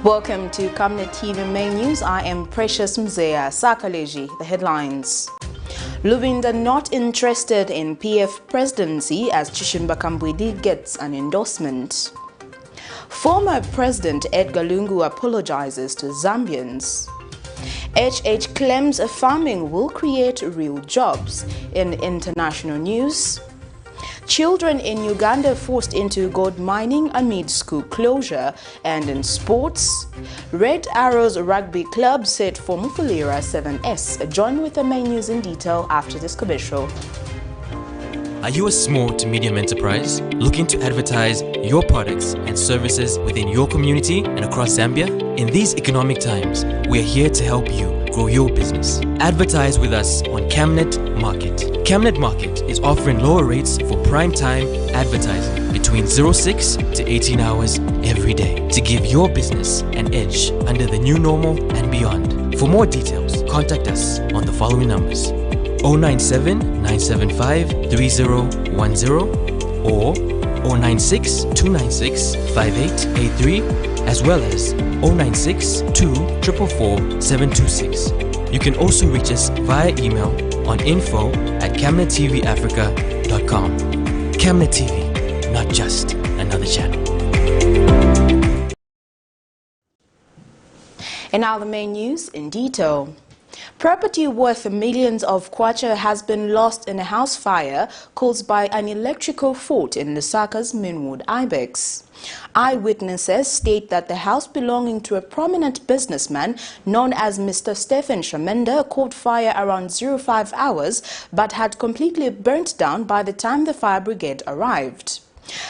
Welcome to Camnet TV Main News. I am Precious Mzea. Sakaleji, the headlines. LUBINDA not interested in PF presidency as CHISHIMBA KAMBWILI gets an endorsement. Former President Edgar Lungu apologizes to Zambians. HH claims farming will create real jobs. In international news, children in Uganda forced into gold mining amid school closure. And in sports, Red Arrows Rugby Club set for MUFULIRA 7S. Join with the main news in detail after this commercial. Are you a small to medium enterprise looking to advertise your products and services within your community and across Zambia? In these economic times, we are here to help you grow your business. Advertise with us on Camnet Market. Camnet Market is offering lower rates for prime time advertising between 06 to 18 hours every day to give your business an edge under the new normal and beyond. For more details, contact us on the following numbers: 097 975 3010 or 096 296 5883, as well as 096 244 726. You can also reach us via email on info@camnettvafrica.com. Camnet TV, not just another channel. And now the main news in detail. Property worth millions of kwacha has been lost in a house fire caused by an electrical fault in Lusaka's Minwood Ibex. Eyewitnesses state that the house belonging to a prominent businessman known as Mr. Stephen Shamenda caught fire around 05 hours but had completely burnt down by the time the fire brigade arrived.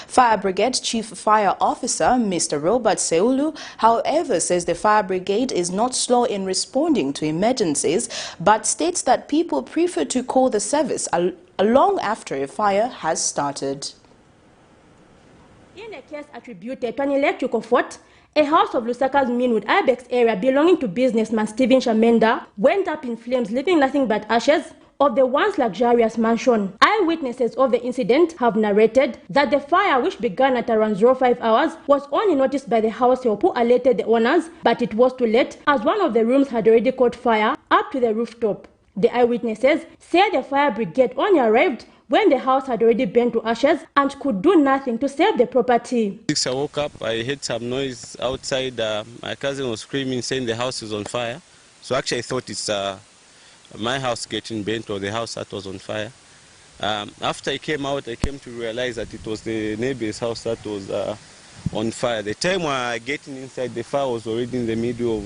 Fire Brigade Chief Fire Officer Mr. Robert Seulu, however, says the fire brigade is not slow in responding to emergencies, but states that people prefer to call the service long after a fire has started. In a case attributed to an electrical fault, a house of Lusaka's Minwood Ibex area belonging to businessman Stephen Shamenda went up in flames, leaving nothing but ashes of the once luxurious mansion. Eyewitnesses of the incident have narrated that the fire, which began at around 05 hours, was only noticed by the house help who alerted the owners, but it was too late as one of the rooms had already caught fire up to the rooftop. The eyewitnesses say the fire brigade only arrived when the house had already burned to ashes and could do nothing to save the property. I woke up, I heard some noise outside. My cousin was screaming, saying the house is on fire. So actually I thought it's my house getting burnt or the house that was on fire. After I came out, I came to realize that it was the neighbor's house that was on fire. The time I getting inside, the fire was already in the middle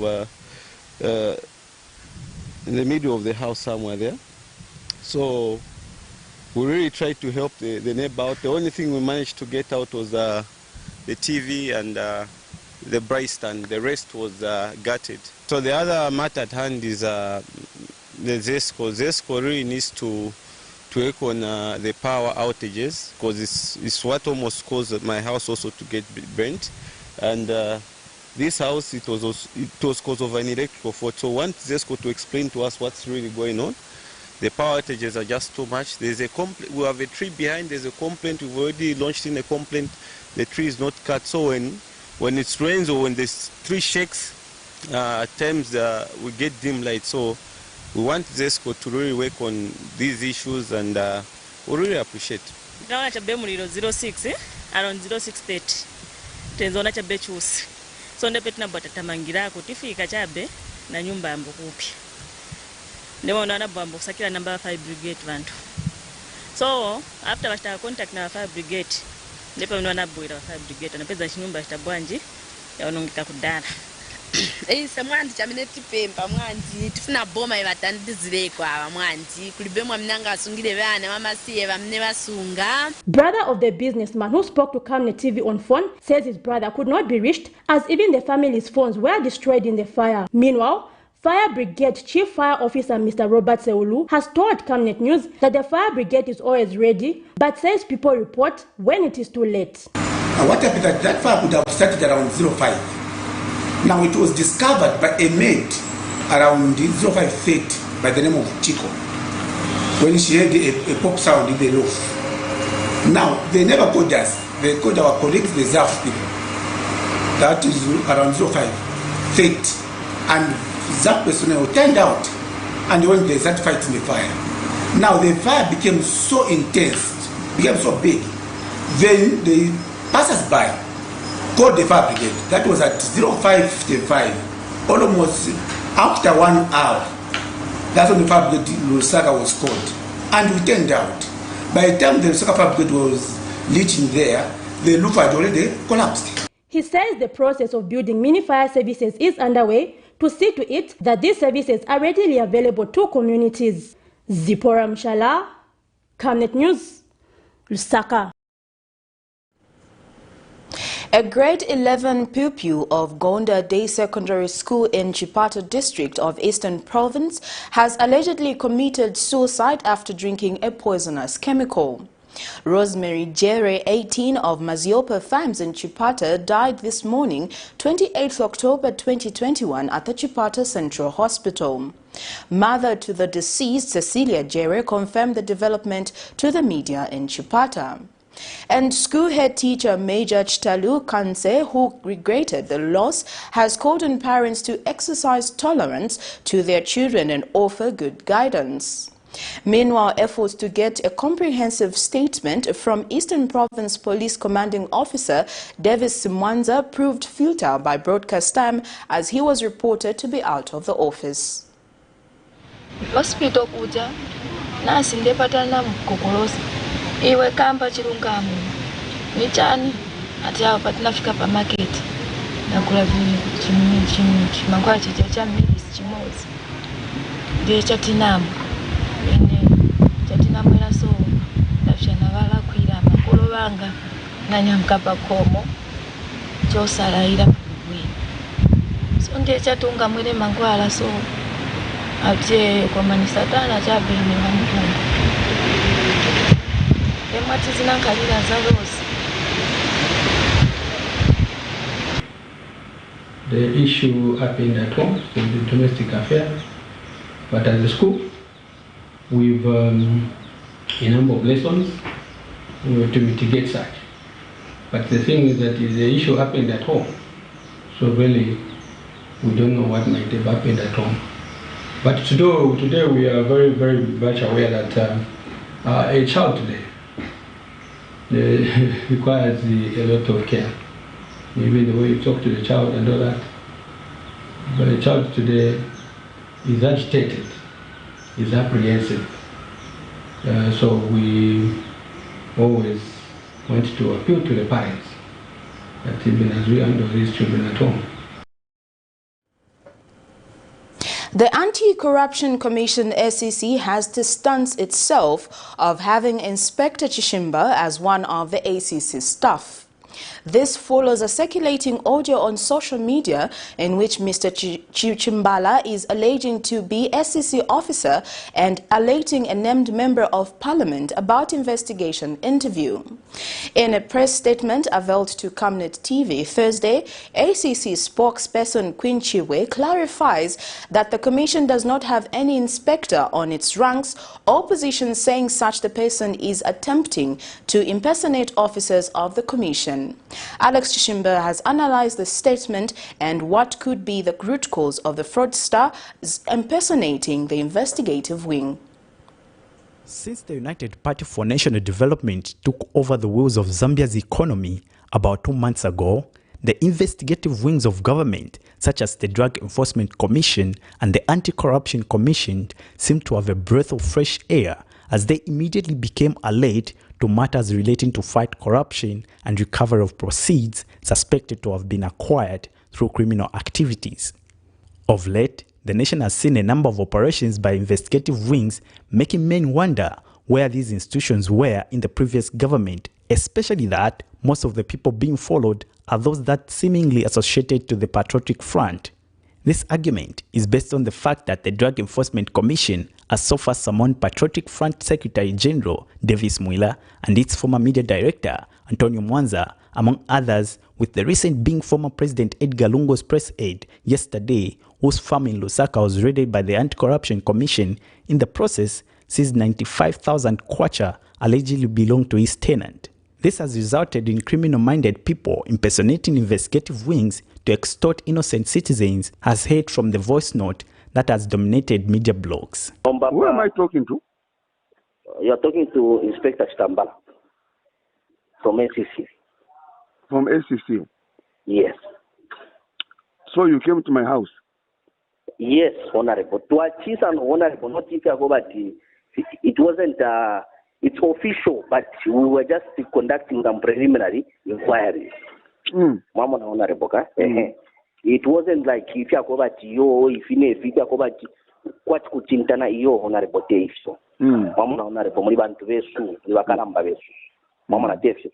of the house somewhere there. So we really tried to help the neighbor out. The only thing we managed to get out was the TV and the braai stand. The rest was gutted. So the other matter at hand is the ZESCO. ZESCO really needs to work on the power outages, because it's what almost caused my house also to get burnt. And this house, it was caused of an electrical fault. So want ZESCO to explain to us what's really going on. The power outages are just too much. There's a complaint. We have a tree behind. There's a complaint. We've already launched in a complaint. The tree is not cut. So when it rains or when the tree shakes, at times we get dim light. So we want ZESCO to really work on these issues, and we really appreciate. Around 06, around 06:30, tenzona chabe chusi. So ndepetna batatamangira kutifika chabe na nyumba yambo kupi. Ndemo ndana bambo kusakira number 5 brigade vantu. So after basta contact na 5 brigade, ndipo ndana boira 5 brigade anapeza chinyumba chitabwanji yaonongeka kudana. Samwanzi chamineti pempa mwanzi tifuna boma ivatandizireko ava mwanzi kulibe mwamnanga asungire vana vamasiye vamne vasunga. Brother of the businessman who spoke to Camnet TV on phone says his brother could not be reached as even the family's phones were destroyed in the fire. Meanwhile, Fire Brigade Chief Fire Officer Mr. Robert Seulu has told Camnet News that the fire brigade is always ready, but says people report when it is too late. What happened that fire would have started around 05. Now it was discovered by a maid around 05:30 by the name of Chico, when she heard a pop sound in the roof. Now they never called us. They called our colleagues, the ZAF people. That is around 05. fate, and that personnel turned out and when they started fighting the fire. Now the fire became so intense, became so big, then the passers-by called the fire brigade. That was at 05:55, almost after 1 hour. That's when the fire brigade Lusaka was called. And we turned out. By the time the Lusaka fire brigade was reaching there, the roof had already collapsed. He says the process of building mini fire services is underway to see to it that these services are readily available to communities. Zipporah Mshala, Camnet News, Lusaka. A grade 11 pupil of Gonda Day Secondary School in Chipata district of Eastern Province has allegedly committed suicide after drinking a poisonous chemical. Rosemary Jere, 18, of Maziopa Farms in Chipata, died this morning, 28 October 2021, at the Chipata Central Hospital. Mother to the deceased, Cecilia Jere, confirmed the development to the media in Chipata. And school head teacher Major Chitalu Kanse, who regretted the loss, has called on parents to exercise tolerance to their children and offer good guidance. Meanwhile, efforts to get a comprehensive statement from Eastern Province Police Commanding Officer Davis Simwanza proved futile by broadcast time, as he was reported to be out of the office. Hospital kuja na sindepata na mkokorosi iwe kamba chirungamu ni chani ati hao patinafika pa market na kula chimangwa cha milisi chimozi ndiye chatinamu chatinamwera so ndafishana vala kwira makolo banga nanyamkapa komo chosalayira kubwini so ndiye chatunga mwere mangwala so abye kwa manisatana chabene mwantu emwati zinankalira zalosi. The issue happened at home, so the domestic affair, but as a school we've a number of lessons to mitigate such. But the thing is that the issue happened at home, so really we don't know what might have happened at home. But today we are very, very much aware that a child today requires a lot of care. Even the way you talk to the child and all that. But a child today is agitated, is apprehensive. So we always want to appeal to the parents that even as we handle these children at home. The Anti-Corruption Commission SEC has distanced itself of having Inspector Chishimba as one of the ACC staff. This follows a circulating audio on social media in which Mr. Chichimbala is alleging to be SEC officer and alerting a named member of parliament about investigation interview. In a press statement availed to Camnet TV Thursday, ACC spokesperson Queen Chiwe clarifies that the commission does not have any inspector on its ranks or position, saying such the person is attempting to impersonate officers of the commission. Alex Chishimba has analyzed the statement and what could be the root cause of the fraudster impersonating the investigative wing. Since the United Party for National Development took over the wheels of Zambia's economy about 2 months ago, the investigative wings of government, such as the Drug Enforcement Commission and the Anti-Corruption Commission, seemed to have a breath of fresh air as they immediately became alert to matters relating to fight corruption and recovery of proceeds suspected to have been acquired through criminal activities. Of late, the nation has seen a number of operations by investigative wings, making men wonder where these institutions were in the previous government, especially that most of the people being followed are those that seemingly associated to the Patriotic Front. This argument is based on the fact that the Drug Enforcement Commission has so far summoned Patriotic Front Secretary General Davis Mwila and its former media director Antonio Mwanza, among others, with the recent being former President Edgar Lungu's press aide yesterday, whose farm in Lusaka was raided by the Anti-Corruption Commission. In the process, seized 95,000 kwacha allegedly belonged to his tenant. This has resulted in criminal-minded people impersonating investigative wings to extort innocent citizens, as heard from the voice note that has dominated media blogs. Who am I talking to? You're talking to Inspector Chitambala from NCC. From NCC? Yes. So you came to my house? Yes, Honorable. To achieve an Honorable, not if you go, but it wasn't, it's official, but we were just conducting some preliminary inquiry. Mama Honorable, it wasn't like if you go, but you, if you go, but what could Tintana, you Honorable Dave. Mama Honorable, Molibantu Vesu, Iwakaramba Vesu, Mama Dave.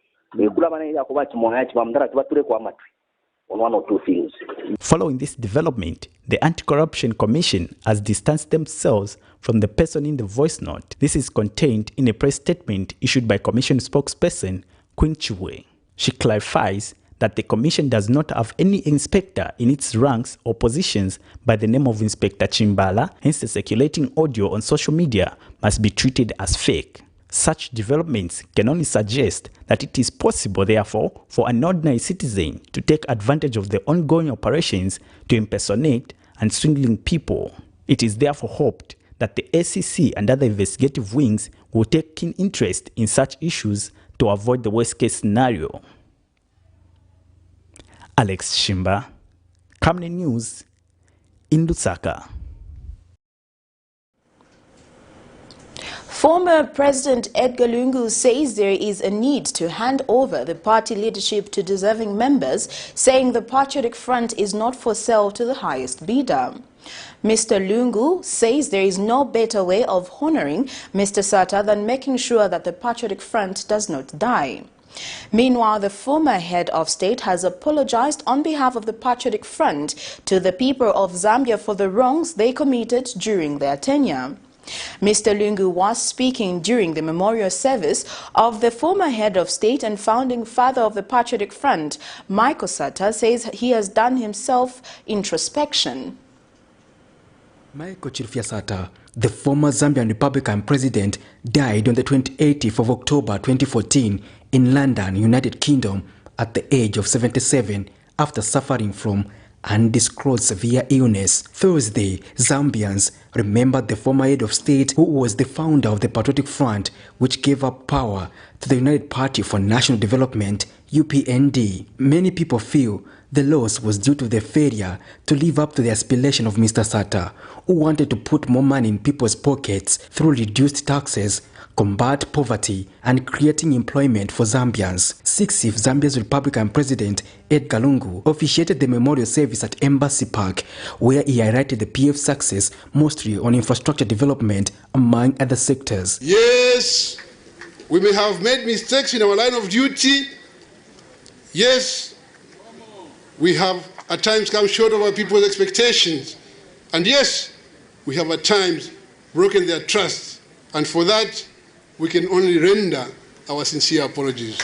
On one or two things. Following this development, the Anti-Corruption Commission has distanced themselves from the person in the voice note. This is contained in a press statement issued by Commission spokesperson Queen Chiwe. She clarifies that the Commission does not have any inspector in its ranks or positions by the name of Inspector Chimbala, hence the circulating audio on social media must be treated as fake. Such developments can only suggest that it is possible, therefore, for an ordinary citizen to take advantage of the ongoing operations to impersonate and swindling people. It is therefore hoped that the ACC and other investigative wings will take keen interest in such issues to avoid the worst-case scenario. Alex Shimba, Camnet News, in Lusaka. Former President Edgar Lungu says there is a need to hand over the party leadership to deserving members, saying the Patriotic Front is not for sale to the highest bidder. Mr. Lungu says there is no better way of honoring Mr. Sata than making sure that the Patriotic Front does not die. Meanwhile, the former head of state has apologized on behalf of the Patriotic Front to the people of Zambia for the wrongs they committed during their tenure. Mr. Lungu was speaking during the memorial service of the former head of state and founding father of the Patriotic Front. Michael Sata says he has done himself introspection. Michael Chilufya Sata, the former Zambian Republican president, died on the 28th of October 2014 in London, United Kingdom, at the age of 77 after suffering from undisclosed severe illness. Thursday, Zambians remembered the former head of state who was the founder of the Patriotic Front, which gave up power to the United Party for National Development, UPND. Many people feel the loss was due to the failure to live up to the aspiration of Mr. Sata, who wanted to put more money in people's pockets through reduced taxes, combat poverty, and creating employment for Zambians. 60th Zambia's Republican President Edgar Lungu officiated the memorial service at Embassy Park, where he highlighted the PF's success mostly on infrastructure development, among other sectors. Yes, we may have made mistakes in our line of duty. Yes, we have at times come short of our people's expectations. And yes, we have at times broken their trust. And for that, we can only render our sincere apologies.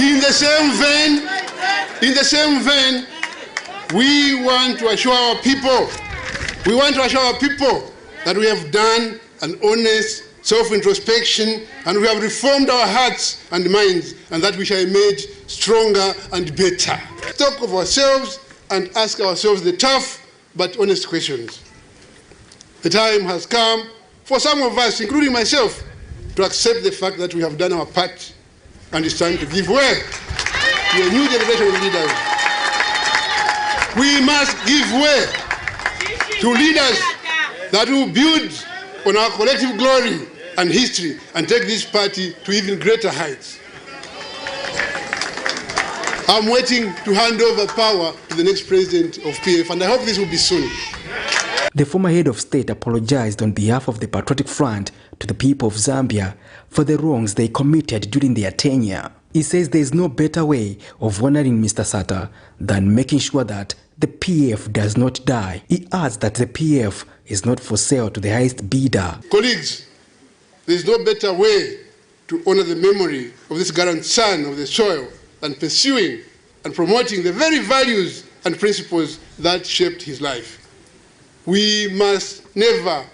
In the same vein, we want to assure our people, that we have done an honest self-introspection and we have reformed our hearts and minds, and that we shall emerge stronger and better. Talk of ourselves and ask ourselves the tough but honest questions. The time has come for some of us, including myself, to accept the fact that we have done our part, and it's time to give way to a new generation of leaders. We must give way to leaders that will build on our collective glory and history and take this party to even greater heights. I'm waiting to hand over power to the next president of PF, and I hope this will be soon. The former head of state apologized on behalf of the Patriotic Front to the people of Zambia for the wrongs they committed during their tenure. He says there is no better way of honoring Mr. Sata than making sure that the PF does not die. He adds that the PF is not for sale to the highest bidder. Colleagues, there is no better way to honor the memory of this gallant son of the soil and pursuing and promoting the very values and principles that shaped his life. We must never,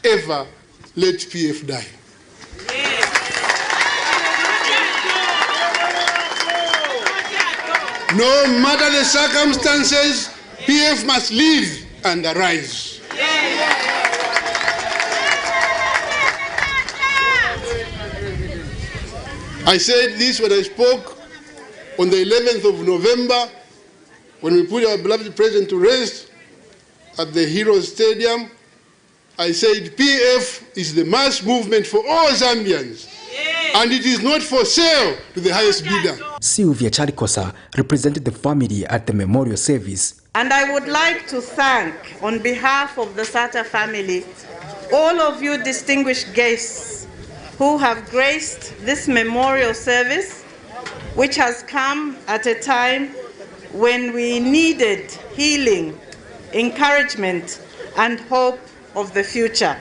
ever let PF die. No matter the circumstances, PF must live and arise. I said this when I spoke on the 11th of November when we put our beloved president to rest at the Heroes Stadium. I said PF is the mass movement for all Zambians, and it is not for sale to the highest bidder. Sylvia Charikosa represented the family at the memorial service. And I would like to thank, on behalf of the Sata family, all of you distinguished guests who have graced this memorial service, which has come at a time when we needed healing, encouragement, and hope of the future.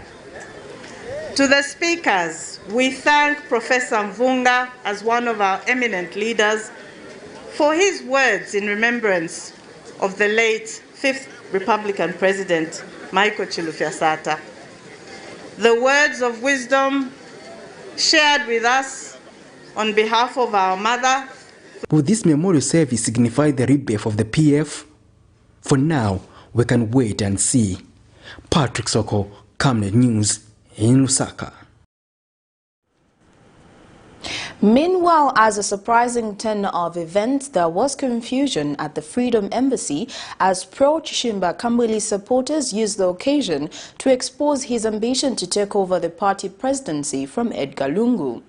To the speakers, we thank Professor Mvunga as one of our eminent leaders for his words in remembrance of the late 5th Republican President, Michael Chilufya Sata. The words of wisdom shared with us on behalf of our mother. Will this memorial service signify the rebirth of the PF? For now, we can wait and see. Patrick Soko, Camnet News in Lusaka. Meanwhile, as a surprising turn of events, there was confusion at the Freedom Embassy as pro-CHISHIMBA KAMBWILI supporters used the occasion to expose his ambition to take over the party presidency from EDGAR LUNGU.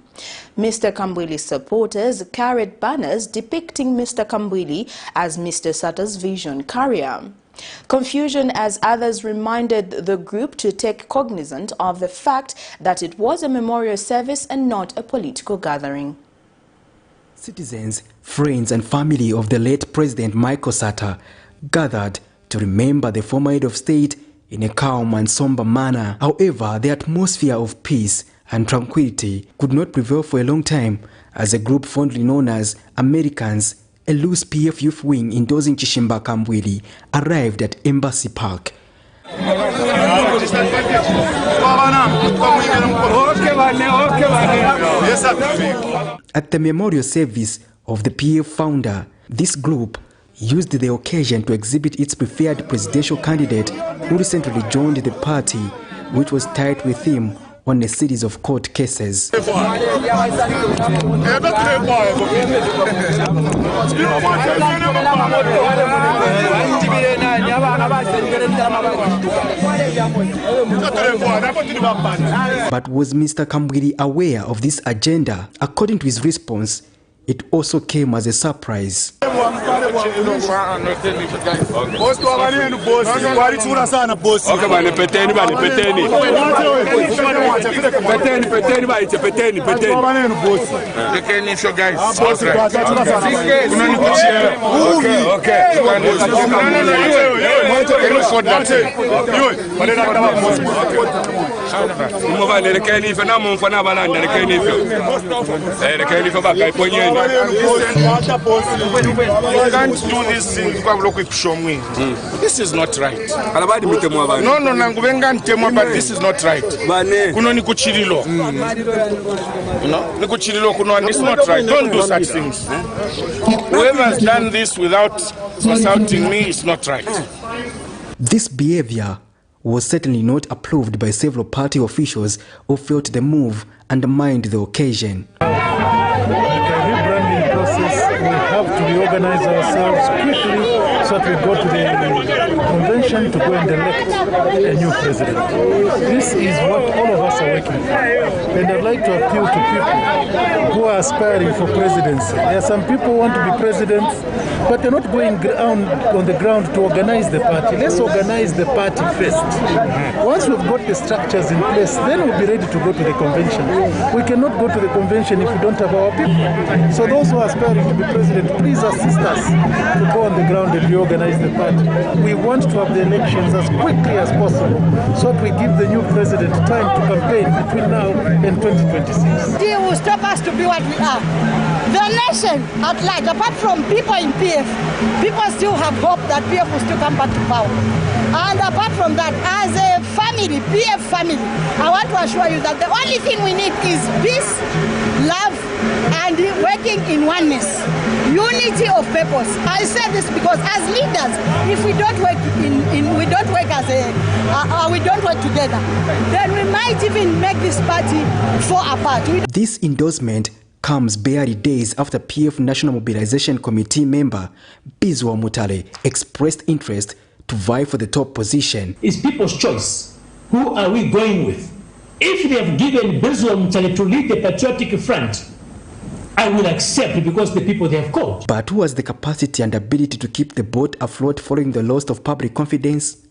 Mr. KAMBWILI's supporters carried banners depicting Mr. KAMBWILI as Mr. Sata's vision carrier. Confusion as others reminded the group to take cognizance of the fact that it was a memorial service and not a political gathering. Citizens, friends and family of the late President Michael Sata gathered to remember the former head of state in a calm and somber manner. However, the atmosphere of peace and tranquility could not prevail for a long time as a group fondly known as Americans, a loose PF youth wing endorsing CHISHIMBA KAMBWILI, arrived at Embassy Park. At the memorial service of the PF founder, this group used the occasion to exhibit its preferred presidential candidate who recently joined the party, which was tied with him on a series of court cases. But was Mr. KAMBWILI aware of this agenda? According to his response, it also came as a surprise. You can't do this thing. This is not right. No, but this is not right. It's not right. Don't do such things. Whoever has done this without consulting me is not right. This behavior was certainly not approved by several party officials who felt the move undermined the occasion. We have to reorganize ourselves quickly so that we go to the convention to go and elect a new president. This is what all of us are working for. And I'd like to appeal to people who are aspiring for presidency. There are some people who want to be presidents, but they're not going on the ground to organize the party. Let's organize the party first. Once we've got the structures in place, then we'll be ready to go to the convention. We cannot go to the convention if we don't have our people. So those who are aspiring to be President, please assist us to go on the ground and reorganize the party. We want to have the elections as quickly as possible so that we give the new president time to campaign between now and 2026. He will stop us to be what we are. The nation at large, apart from people in PF, people still have hope that PF will still come back to power. And apart from that, as a family, PF family, I want to assure you that the only thing we need is peace, love, and working in oneness, unity of purpose. I say this because as leaders, if we don't work we don't work as we don't work together, then we might even make this party fall apart. This endorsement comes barely days after PF National Mobilization Committee member Bizwa Mutale expressed interest to vie for the top position. It's people's choice. Who are we going with? If they have given Bizwa Mutale to lead the Patriotic Front, I will accept because the people they have called. But who has the capacity and ability to keep the boat afloat following the loss of public confidence?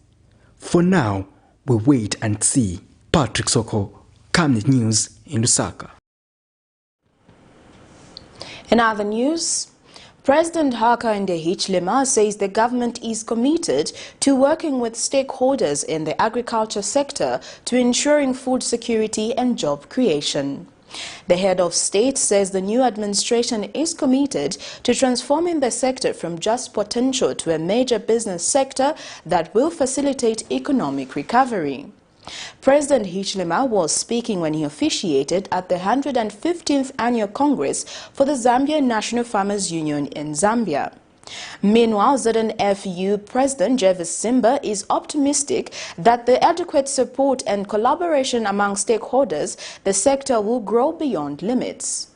For now, we wait and see. Patrick Soko, Camnet News in Lusaka. In other news, President Hakainde Hichilema says the government is committed to working with stakeholders in the agriculture sector to ensuring food security and job creation. The head of state says the new administration is committed to transforming the sector from just potential to a major business sector that will facilitate economic recovery. President Hichilema was speaking when he officiated at the 115th Annual Congress for the Zambian National Farmers Union in Zambia. Meanwhile, ZNFU President CHISHIMBA is optimistic that the adequate support and collaboration among stakeholders, the sector will grow beyond limits.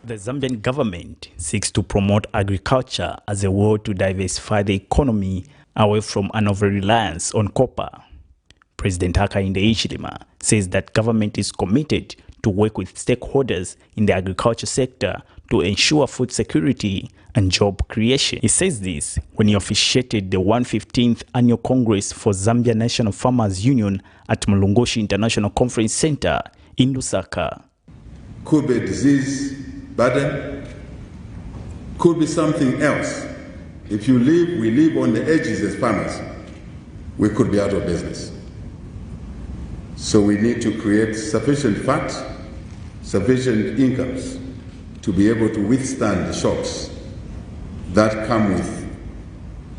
The Zambian government seeks to promote agriculture as a way to diversify the economy away from an over-reliance on copper. President Hakainde Hichilema says that government is committed to work with stakeholders in the agriculture sector to ensure food security and job creation. He says this when he officiated the 115th Annual Congress for Zambia National Farmers Union at Mulungoshi International Conference Center in Lusaka. Could be a disease burden, could be something else. If we live on the edges as farmers, we could be out of business. So we need to create sufficient funds, sufficient incomes to be able to withstand the shocks that come with,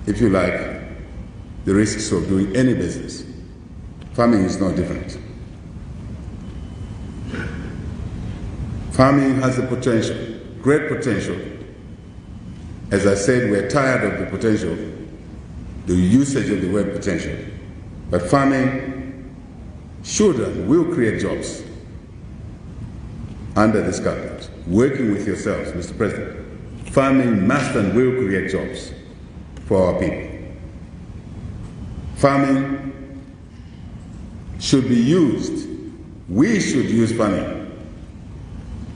if you like, the risks of doing any business. Farming is no different. Farming has the potential, great potential. As I said, we're tired of the potential, the usage of the word potential. But farming should and will create jobs under this government. Working with yourselves, Mr. President, farming must and will create jobs for our people. Farming should be used, we should use farming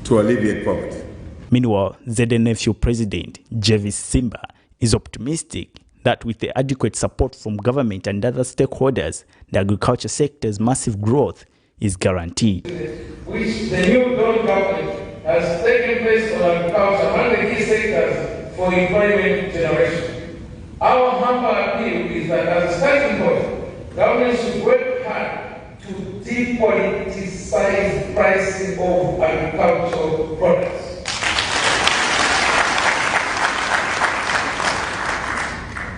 to alleviate poverty. Meanwhile, ZNFU President CHISHIMBA is optimistic that with the adequate support from government and other stakeholders, the agriculture sector's massive growth is guaranteed. Which the new government has taken place on agriculture among the key sectors for employment generation. Our humble appeal is that as a starting point, government should work hard to depoliticize pricing of agricultural products.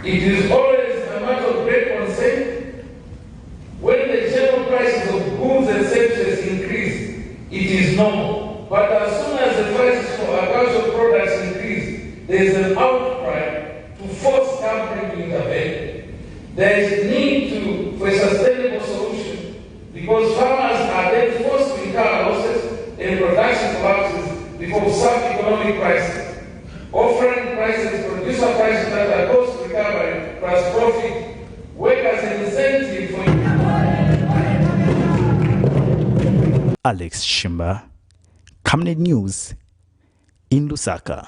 It is always a matter of great concern when the general prices of goods and services increase. It is normal. But as soon as the prices for agricultural products increase, there is an outcry to force government to intervene. There is need for a sustainable solution because farmers are then forced to incur losses and production collapses because sub-economic prices, offering prices, producer prices that are cost recovery plus profit, work as an incentive for Alex Shimba, Camnet News in Lusaka.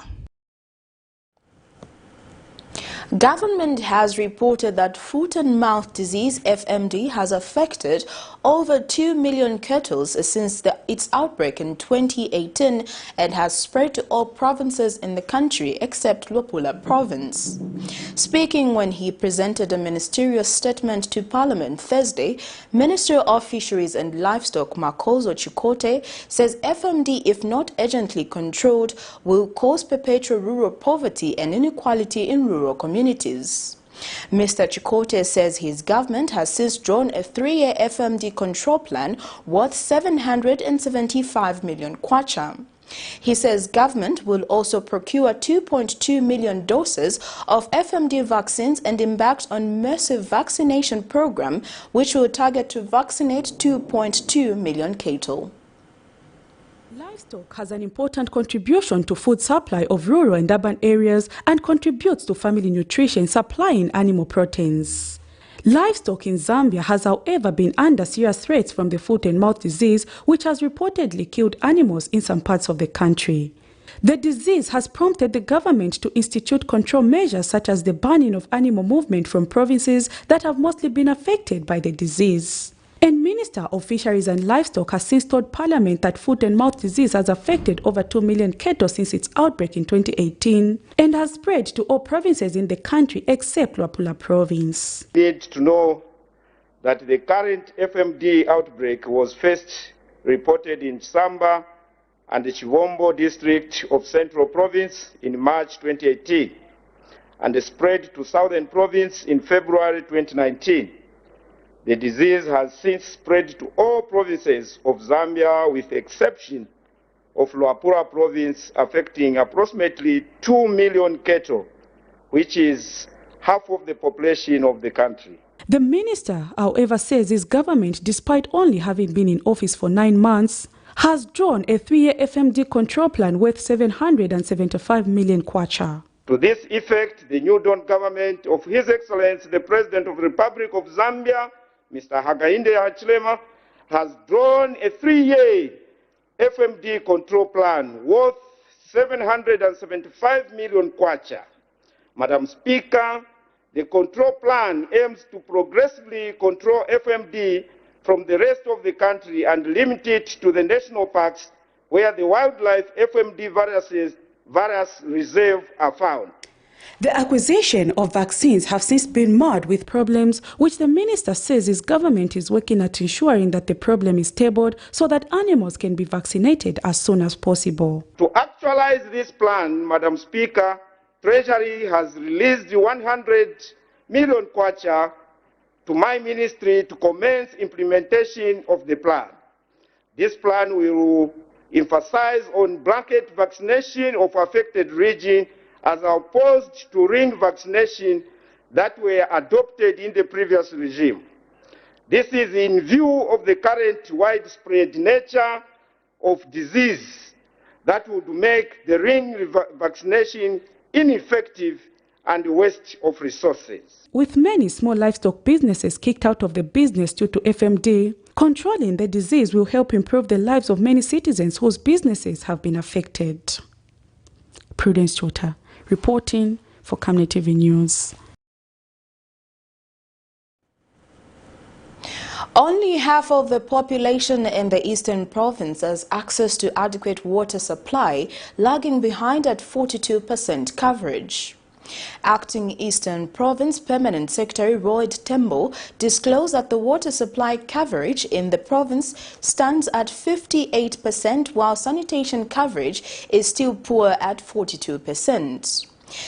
Government has reported that foot and mouth disease (FMD) has affected over 2 million cattle since its outbreak in 2018 and has spread to all provinces in the country except Luapula province. Speaking when he presented a ministerial statement to Parliament Thursday, Minister of Fisheries and Livestock Makozo Chikote says FMD, if not urgently controlled, will cause perpetual rural poverty and inequality in rural communities. Mr. Chikote says his government has since drawn a 3-year FMD control plan worth 775 million kwacha. He says government will also procure 2.2 million doses of FMD vaccines and embarked on massive vaccination program which will target to vaccinate 2.2 million cattle. Livestock has an important contribution to food supply of rural and urban areas and contributes to family nutrition, supplying animal proteins. Livestock in Zambia has, however, been under serious threats from the foot and mouth disease, which has reportedly killed animals in some parts of the country. The disease has prompted the government to institute control measures such as the banning of animal movement from provinces that have mostly been affected by the disease. And Minister of Fisheries and Livestock has since told Parliament that foot and mouth disease has affected over 2 million cattle since its outbreak in 2018 and has spread to all provinces in the country except Luapula province. We need to know that the current FMD outbreak was first reported in Samba and the Chivombo district of Central Province in March 2018 and spread to Southern Province in February 2019. The disease has since spread to all provinces of Zambia with the exception of Luapula province, affecting approximately 2 million cattle, which is half of the population of the country. The minister, however, says his government, despite only having been in office for 9 months, has drawn a 3-year FMD control plan worth 775 million kwacha. To this effect, the new Dawn government of His Excellency, the President of the Republic of Zambia, Mr. Hakainde Hichilema, has drawn a 3-year FMD control plan worth 775 million kwacha. Madam Speaker, the control plan aims to progressively control FMD from the rest of the country and limit it to the national parks where the wildlife FMD virus reserve are found. The acquisition of vaccines have since been marred with problems, which the minister says his government is working at ensuring that the problem is tabled so that animals can be vaccinated as soon as possible. To actualize this plan, Madam Speaker, Treasury has released 100 million kwacha to my ministry to commence implementation of the plan. This plan will emphasize on blanket vaccination of affected regions as opposed to ring vaccination that were adopted in the previous regime. This is in view of the current widespread nature of disease that would make the ring vaccination ineffective and waste of resources. With many small livestock businesses kicked out of the business due to FMD, controlling the disease will help improve the lives of many citizens whose businesses have been affected. Prudence Chota, reporting for Camnet TV News. Only half of the population in the Eastern Province has access to adequate water supply, lagging behind at 42% coverage. Acting Eastern Province Permanent Secretary Royd Tembo disclosed that the water supply coverage in the province stands at 58%, while sanitation coverage is still poor at 42%.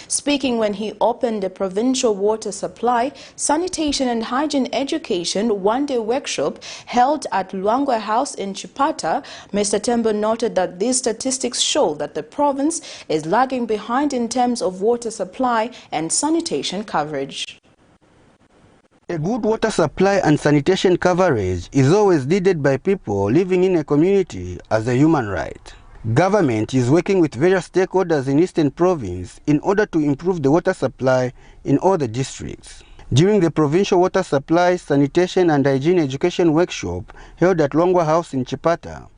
Speaking when he opened the Provincial Water Supply, Sanitation and Hygiene Education one-day workshop held at LUNGU House in Chipata, Mr. Tembo noted that these statistics show that the province is lagging behind in terms of water supply and sanitation coverage. A good water supply and sanitation coverage is always needed by people living in a community as a human right. Government is working with various stakeholders in Eastern Province in order to improve the water supply in all the districts. During the Provincial Water Supply, Sanitation and Hygiene Education Workshop held at LUNGU House in Chipata,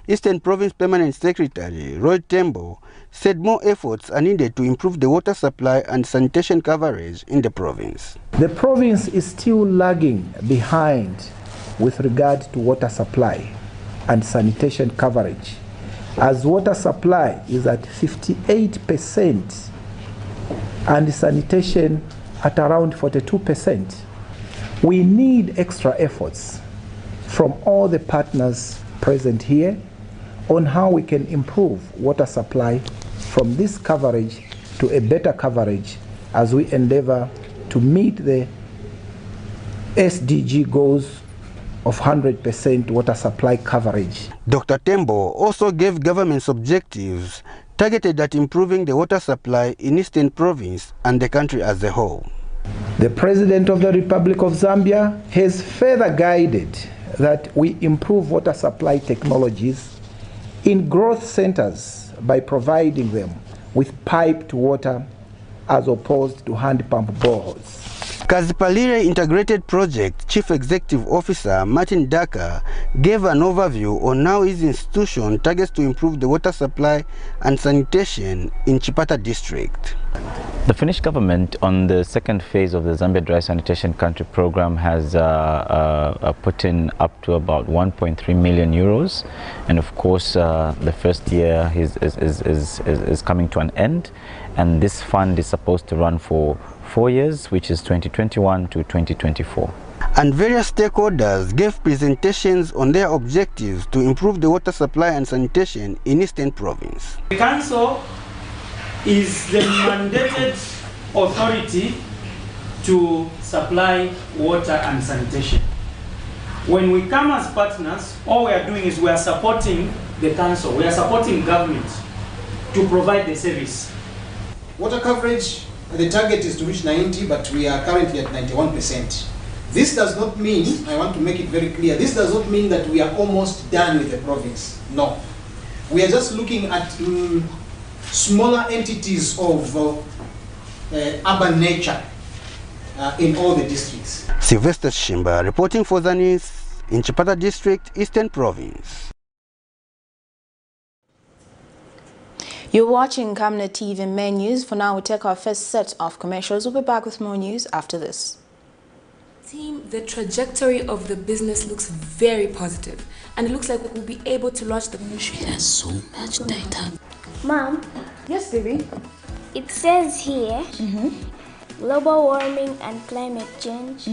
Eastern Province Permanent Secretary Roy Tembo said more efforts are needed to improve the water supply and sanitation coverage in the province. The province is still lagging behind with regard to water supply and sanitation coverage, as water supply is at 58% and sanitation at around 42%. We need extra efforts from all the partners present here on how we can improve water supply from this coverage to a better coverage as we endeavor to meet the SDG goals of 100% water supply coverage. Dr. Tembo also gave government's objectives targeted at improving the water supply in Eastern Province and the country as a whole. The President of the Republic of Zambia has further guided that we improve water supply technologies in growth centers by providing them with piped water as opposed to hand pump boreholes. Kazipalire Integrated Project Chief Executive Officer Martin Daka gave an overview on how his institution targets to improve the water supply and sanitation in Chipata district. The Finnish government on the second phase of the Zambia Dry Sanitation Country program has put in up to about 1.3 million euros, and of course the first year is coming to an end, and this fund is supposed to run for 4 years, which is 2021 to 2024. And various stakeholders gave presentations on their objectives to improve the water supply and sanitation in Eastern Province. The Council is the mandated authority to supply water and sanitation. When we come as partners, all we are doing is we are supporting the Council, we are supporting government to provide the service. Water coverage, the target is to reach 90, but we are currently at 91%. This does not mean, I want to make it very clear, this does not mean that we are almost done with the province. No. We are just looking at smaller entities of urban nature in all the districts. Sylvester Chishimba reporting for the news in Chipata District, Eastern Province. You're watching Camnet TV Main News. For now, we take our first set of commercials. We'll be back with more news after this. Team, the trajectory of the business looks very positive, and it looks like we'll be able to launch the ministry. Has so much data. Mom. Yes, baby. It says here, global warming and climate change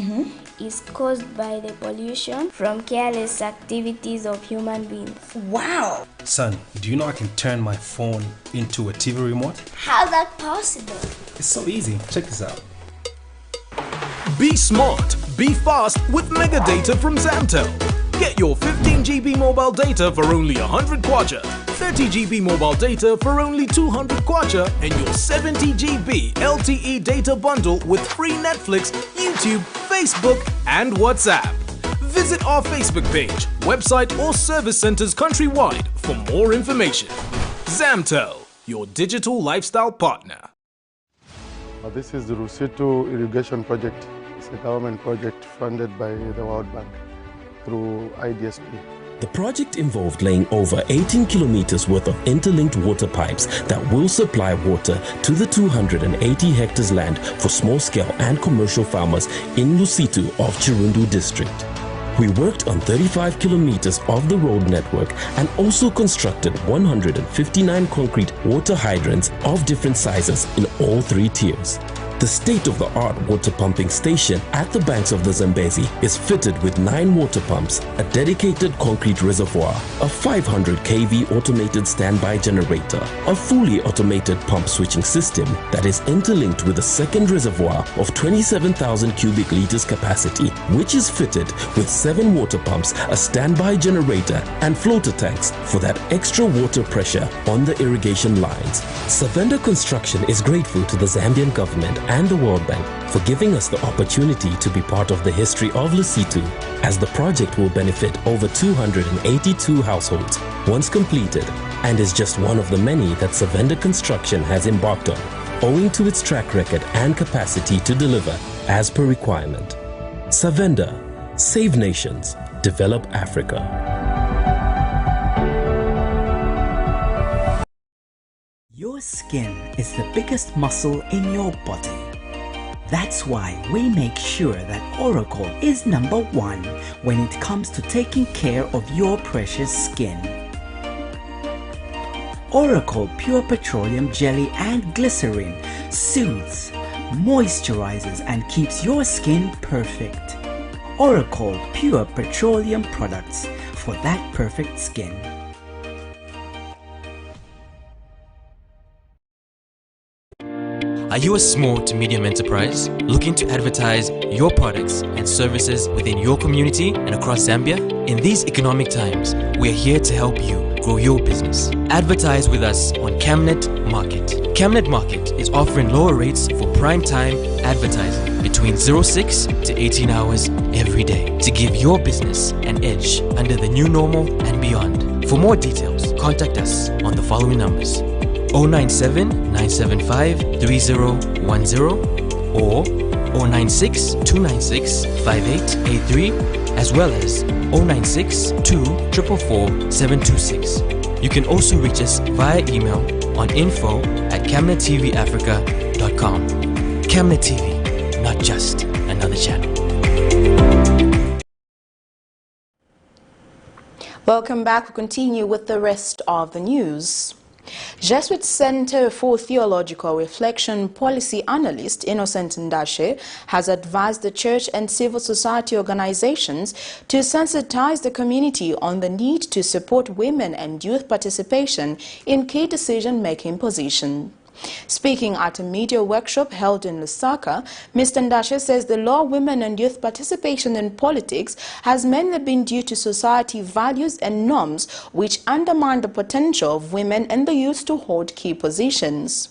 is caused by the pollution from careless activities of human beings. Wow! Son, do you know I can turn my phone into a TV remote? How's that possible? It's so easy. Check this out. Be smart, be fast with mega data from Zamtel. Get your 15 GB mobile data for only 100 kwacha, 30 GB mobile data for only 200 kwacha, and your 70 GB LTE data bundle with free Netflix, YouTube, Facebook, and WhatsApp. Visit our Facebook page, website, or service centers countrywide for more information. Zamtel, your digital lifestyle partner. This is the Rusitu Irrigation Project. It's a government project funded by the World Bank through IDSP. The project involved laying over 18 kilometers worth of interlinked water pipes that will supply water to the 280 hectares land for small-scale and commercial farmers in Lusitu of Chirundu district. We worked on 35 kilometers of the road network and also constructed 159 concrete water hydrants of different sizes in all 3 tiers. The state-of-the-art water pumping station at the banks of the Zambezi is fitted with 9 water pumps, a dedicated concrete reservoir, a 500 kV automated standby generator, a fully automated pump switching system that is interlinked with a second reservoir of 27,000 cubic liters capacity, which is fitted with 7 water pumps, a standby generator, and floater tanks for that extra water pressure on the irrigation lines. Savenda Construction is grateful to the Zambian government and the World Bank for giving us the opportunity to be part of the history of Lusitu, as the project will benefit over 282 households once completed, and is just one of the many that Savenda Construction has embarked on, owing to its track record and capacity to deliver as per requirement. Savenda, save nations, develop Africa. Your skin is the biggest muscle in your body. That's why we make sure that Oracle is #1 when it comes to taking care of your precious skin. Oracle Pure Petroleum Jelly and Glycerin soothes, moisturizes and keeps your skin perfect. Oracle Pure Petroleum products for that perfect skin. Are you a small to medium enterprise looking to advertise your products and services within your community and across Zambia? In these economic times, we are here to help you grow your business. Advertise with us on Camnet Market. Camnet Market is offering lower rates for prime time advertising between 06 to 18 hours every day to give your business an edge under the new normal and beyond. For more details, contact us on the following numbers: 097 975 3010 or 096 296 5883, as well as 096 244 726. You can also reach us via email on info@camnettvafrica.com. Camnet TV, not just another channel. Welcome back. We continue with the rest of the news. Jesuit Center for Theological Reflection policy analyst Innocent Ndashe has advised the church and civil society organizations to sensitize the community on the need to support women and youth participation in key decision-making positions. Speaking at a media workshop held in Lusaka, Mr. Ndashe says the low women and youth participation in politics has mainly been due to society values and norms which undermine the potential of women and the youth to hold key positions.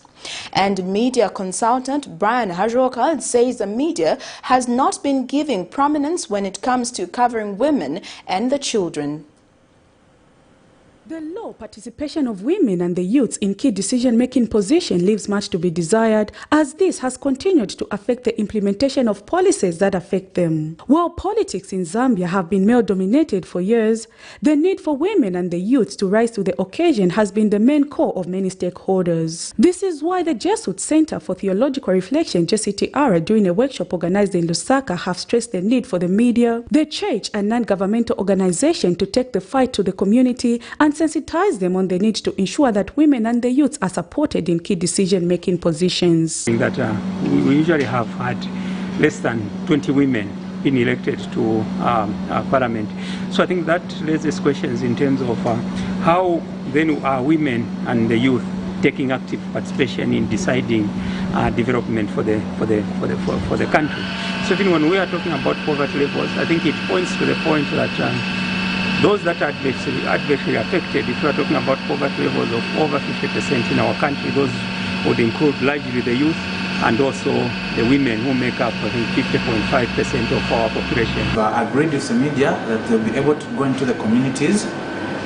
And media consultant Brian Hajoka says the media has not been giving prominence when it comes to covering women and the children. The low participation of women and the youths in key decision-making positions leaves much to be desired, as this has continued to affect the implementation of policies that affect them. While politics in Zambia have been male-dominated for years, the need for women and the youths to rise to the occasion has been the main core of many stakeholders. This is why the Jesuit Center for Theological Reflection, JCTR, during a workshop organized in Lusaka, have stressed the need for the media, the church and non-governmental organizations to take the fight to the community and sensitize them on the need to ensure that women and the youths are supported in key decision-making positions. That we usually have had less than 20 women being elected to parliament. So I think that raises questions in terms of how then are women and the youth taking active participation in deciding development for the country. So even when we are talking about poverty levels, I think it points to the point that those that are adversely affected, if we are talking about poverty levels of over 50% in our country, those would include largely the youth and also the women who make up, I think, 50.5% of our population. I agreed with the media that they'll be able to go into the communities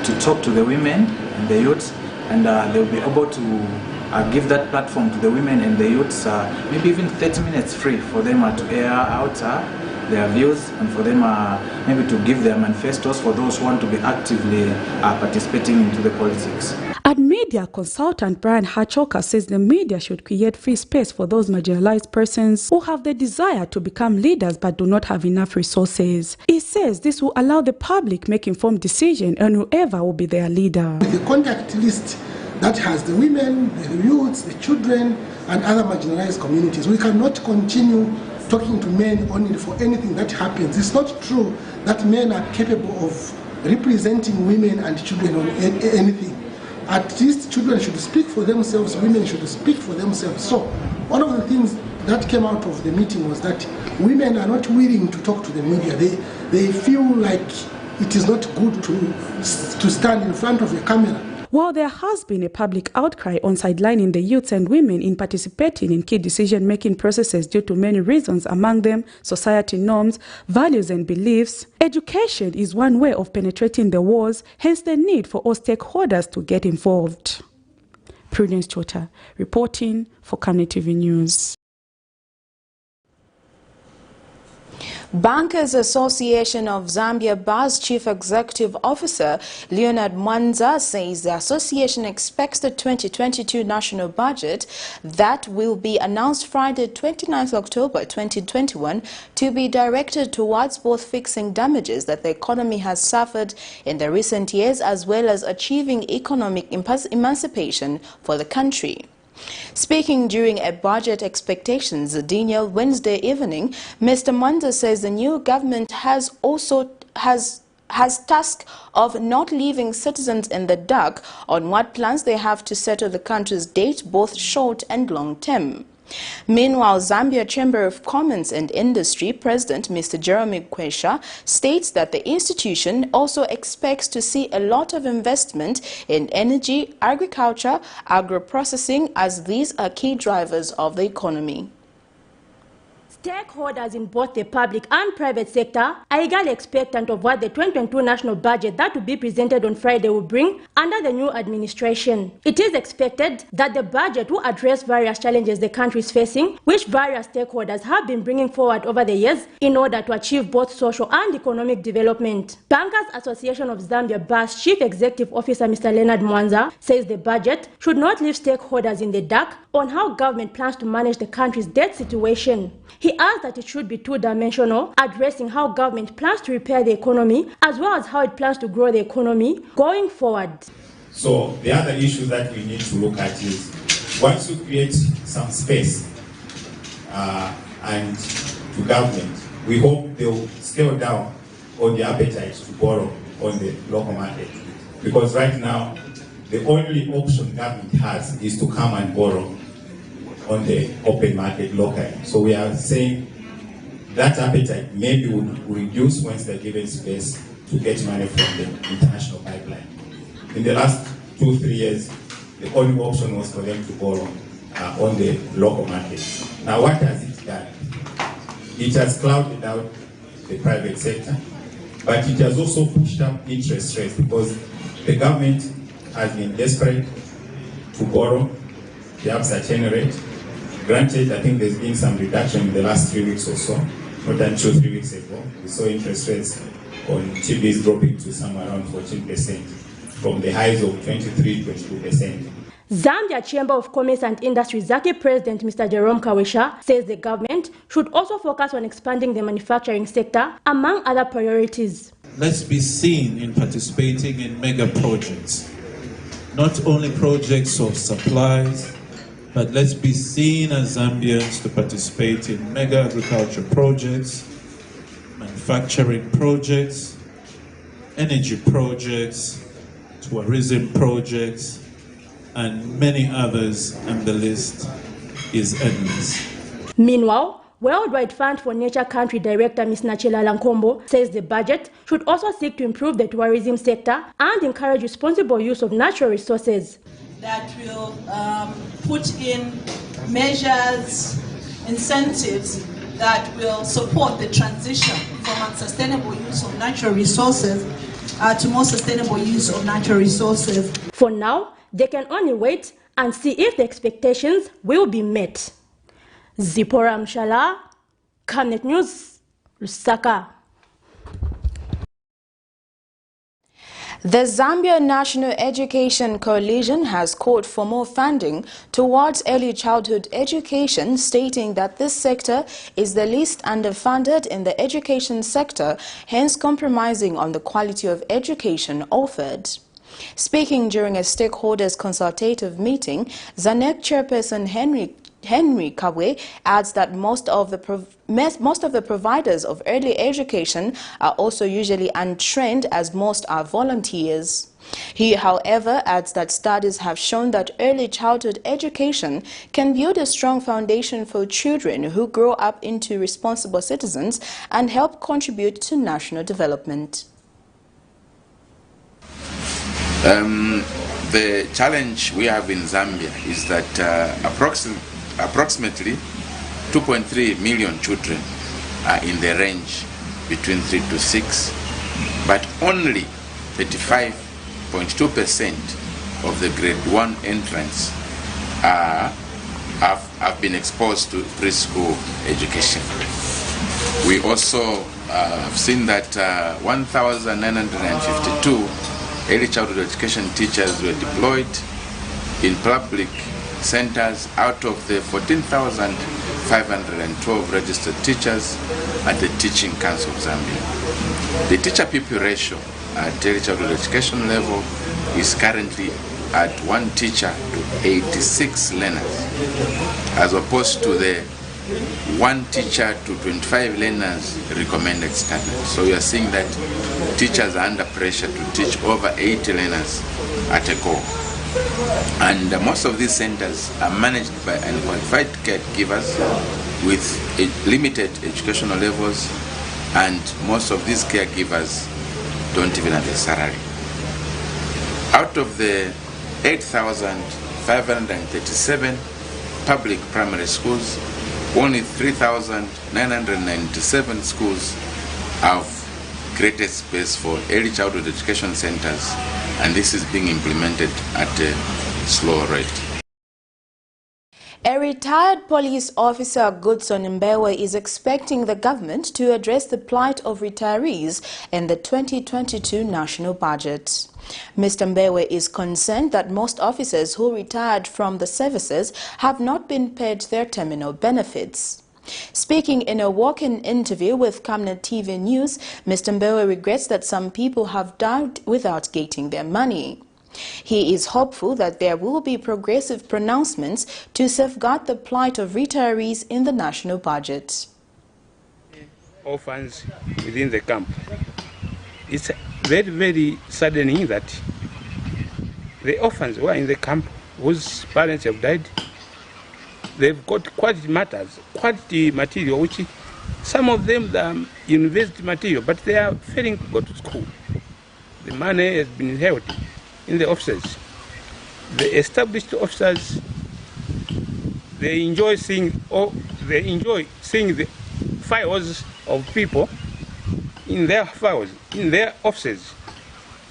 to talk to the women and the youths, and they'll be able to give that platform to the women and the youths, maybe even 30 minutes free for them to air out their views, and for them maybe to give their manifestos for those who want to be actively participating into the politics. And media consultant Brian Hachoka says the media should create free space for those marginalized persons who have the desire to become leaders but do not have enough resources. He says this will allow the public make informed decisions on whoever will be their leader. The contact list that has the women, the youths, the children and other marginalized communities. We cannot continue talking to men only for anything that happens. It's not true that men are capable of representing women and children on anything. At least children should speak for themselves, women should speak for themselves. So one of the things that came out of the meeting was that women are not willing to talk to the media. They feel like it is not good to stand in front of a camera. While there has been a public outcry on sidelining the youths and women in participating in key decision-making processes due to many reasons, among them society norms, values and beliefs, education is one way of penetrating the walls, hence the need for all stakeholders to get involved. Prudence Chota, reporting for Camnet TV News. Bankers Association of Zambia BAS Chief Executive Officer Leonard Mwanza says the association expects the 2022 national budget that will be announced Friday 29th October 2021 to be directed towards both fixing damages that the economy has suffered in the recent years as well as achieving economic emancipation for the country. Speaking during a budget expectations dinner Wednesday evening, Mr. Mwanza says the new government has task of not leaving citizens in the dark on what plans they have to settle the country's debt, both short and long term. Meanwhile, Zambia Chamber of Commerce and Industry President Mr. Jeremy Kwesha states that the institution also expects to see a lot of investment in energy, agriculture, agro-processing, as these are key drivers of the economy. Stakeholders in both the public and private sector are eagerly expectant of what the 2022 national budget that will be presented on Friday will bring under the new administration. It is expected that the budget will address various challenges the country is facing, which various stakeholders have been bringing forward over the years in order to achieve both social and economic development. Bankers Association of Zambia BAS Chief Executive Officer Mr. Leonard Mwanza says the budget should not leave stakeholders in the dark on how government plans to manage the country's debt situation. He adds that it should be two-dimensional, addressing how government plans to repair the economy as well as how it plans to grow the economy going forward. So the other issue that we need to look at is once you create some space and to government, we hope they will scale down on the appetite to borrow on the local market. Because right now, the only option government has is to come and borrow on the open market locally. So we are saying that appetite maybe would reduce once they're given space to get money from the international pipeline. In the last 2-3 years, the only option was for them to borrow on the local market. Now what has it done? It has clouded out the private sector, but it has also pushed up interest rates because the government has been desperate to borrow, perhaps at any rate. Granted, I think there's been some reduction in the last 3 weeks or so. Not until 3 weeks ago, we saw interest rates on TBs dropping to somewhere around 14% from the highs of 23-22%. Zambia Chamber of Commerce and Industry Zaki President Mr. Jerome Kawesha says the government should also focus on expanding the manufacturing sector among other priorities. Let's be seen in participating in mega projects, not only projects of supplies, but let's be seen as Zambians to participate in mega agriculture projects, manufacturing projects, energy projects, tourism projects, and many others, and the list is endless. Meanwhile, Worldwide Fund for Nature Country Director Ms. Nachela Lankombo says the budget should also seek to improve the tourism sector and encourage responsible use of natural resources. That will put in measures, incentives that will support the transition from unsustainable use of natural resources to more sustainable use of natural resources. For now, they can only wait and see if the expectations will be met. Zipporah Mshala, Camnet News, Lusaka. The Zambia National Education Coalition has called for more funding towards early childhood education, stating that this sector is the least underfunded in the education sector, hence compromising on the quality of education offered. Speaking during a stakeholders consultative meeting, ZANEC chairperson Henry Kabwe adds that most of the providers of early education are also usually untrained, as most are volunteers. He, however, adds that studies have shown that early childhood education can build a strong foundation for children who grow up into responsible citizens and help contribute to national development. The challenge we have in Zambia is that approximately 2.3 million children are in the range between 3 to 6, but only 35.2% of the grade 1 entrants have been exposed to preschool education. We also have seen that 1,952 early childhood education teachers were deployed in public centers out of the 14,512 registered teachers at the Teaching Council of Zambia. The teacher-pupil ratio at early childhood education level is currently at 1 teacher to 86 learners, as opposed to the 1 teacher to 25 learners recommended standard. So we are seeing that teachers are under pressure to teach over 80 learners at a go. And most of these centers are managed by unqualified caregivers with limited educational levels, and most of these caregivers don't even have a salary. Out of the 8,537 public primary schools, only 3,997 schools have created space for early childhood education centers, and this is being implemented at a slow rate. A retired police officer, Goodson Mbewe, is expecting the government to address the plight of retirees in the 2022 national budget. Mr. Mbewe is concerned that most officers who retired from the services have not been paid their terminal benefits. Speaking in a walk-in interview with Camnet TV News, Mr. Mbewe regrets that some people have died without getting their money. He is hopeful that there will be progressive pronouncements to safeguard the plight of retirees in the national budget. Orphans within the camp. It's very, very saddening that the orphans who are in the camp, whose parents have died, they've got quality material, which some of them are university material, but they are failing to go to school. The money has been held in the offices. The established officers, they enjoy seeing the files of people in their files, in their offices.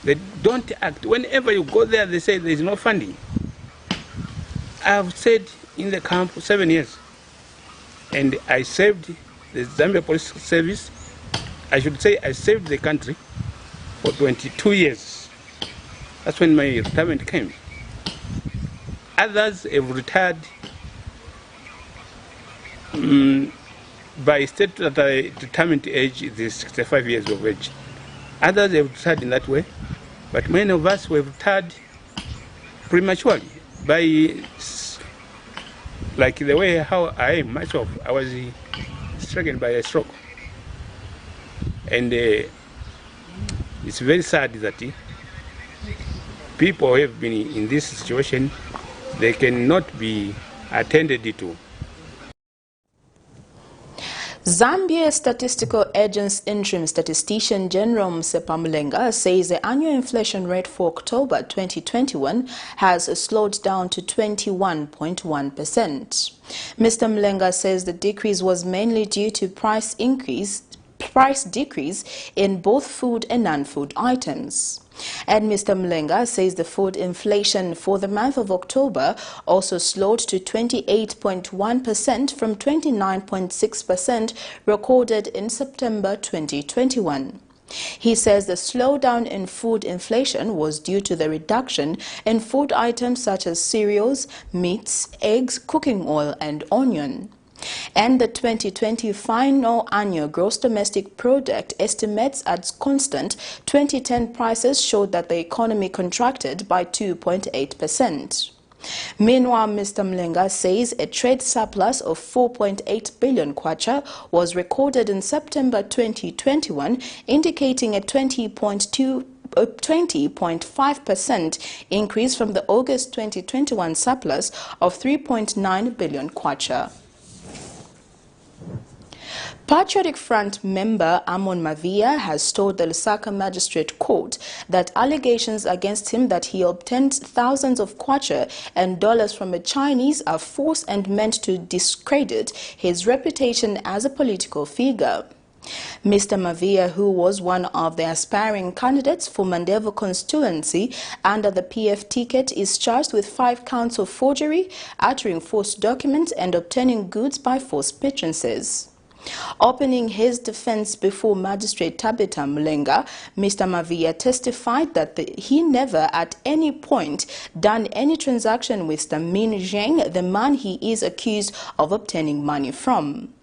They don't act. Whenever you go there, they say there is no funding. I've stayed in the camp for 7 years, and I saved the Zambia Police Service. I should say I saved the country for 22 years. That's when my retirement came. Others have retired by state that retirement age is 65 years of age. Others have retired in that way, but many of us were retired prematurely by, like the way how I am myself. I was stricken by a stroke, and it's very sad that people who have been in this situation, they cannot be attended to. Zambia Statistical Agency Interim Statistician General Msepa Mlenga says the annual inflation rate for October 2021 has slowed down to 21.1%. Mr. Mlenga says the decrease was mainly due to price decrease in both food and non-food items. And Mr. Mlenga says the food inflation for the month of October also slowed to 28.1% from 29.6% recorded in September 2021. He says the slowdown in food inflation was due to the reduction in food items such as cereals, meats, eggs, cooking oil and onion. And the 2020 final annual gross domestic product estimates at constant 2010 prices showed that the economy contracted by 2.8%. Meanwhile, Mr. Mlenga says a trade surplus of 4.8 billion kwacha was recorded in September 2021, indicating a 20.5% increase from the August 2021 surplus of 3.9 billion kwacha. Patriotic Front member Amon Mavia has told the Lusaka Magistrate Court that allegations against him that he obtained thousands of kwacha and dollars from a Chinese are false and meant to discredit his reputation as a political figure. Mr. Mavia, who was one of the aspiring candidates for Mandevo constituency under the PF ticket, is charged with 5 counts of forgery, uttering false documents and obtaining goods by false patronesses. Opening his defense before Magistrate Tabitha Mulenga, Mr. Mavia testified that he never at any point done any transaction with Mr. Min Zheng, the man he is accused of obtaining money from.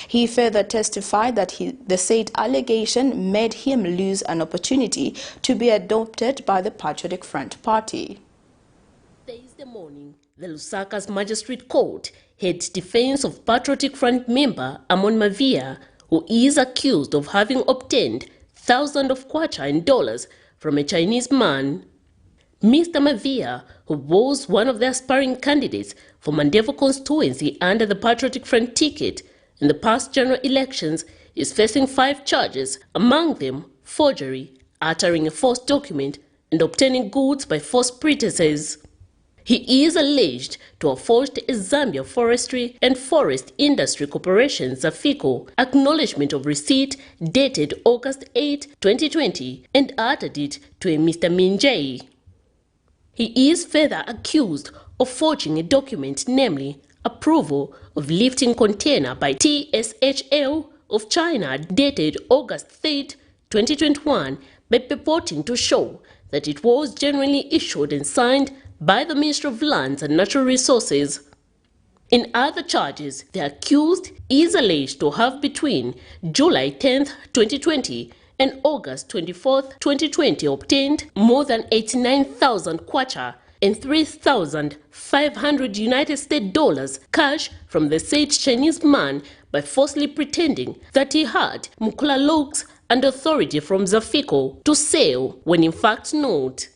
He further testified that the said allegation made him lose an opportunity to be adopted by the Patriotic Front Party. Thursday morning, the Lusaka's Magistrate Court heard defense of Patriotic Front member Amon Mavia, who is accused of having obtained thousands of kwacha in dollars from a Chinese man. Mr. Mavia, who was one of the aspiring candidates for Mandevo constituency under the Patriotic Front ticket in the past general elections, is facing 5 charges, among them forgery, uttering a false document, and obtaining goods by false pretenses. He is alleged to have forged a Zambia Forestry and Forest Industry Corporation ZAFICO acknowledgement of receipt dated August 8, 2020 and uttered it to a Mr. Minjay. He is further accused of forging a document, namely approval of lifting container by TSHL of China dated August 3, 2021 by purporting to show that it was genuinely issued and signed by the Ministry of Lands and Natural Resources. In other charges, the accused is alleged to have between July 10, 2020 and August 24, 2020 obtained more than 89,000 kwacha and 3,500 United States dollars cash from the said Chinese man by falsely pretending that he had Mukula logs and authority from ZAFICO to sell when in fact not.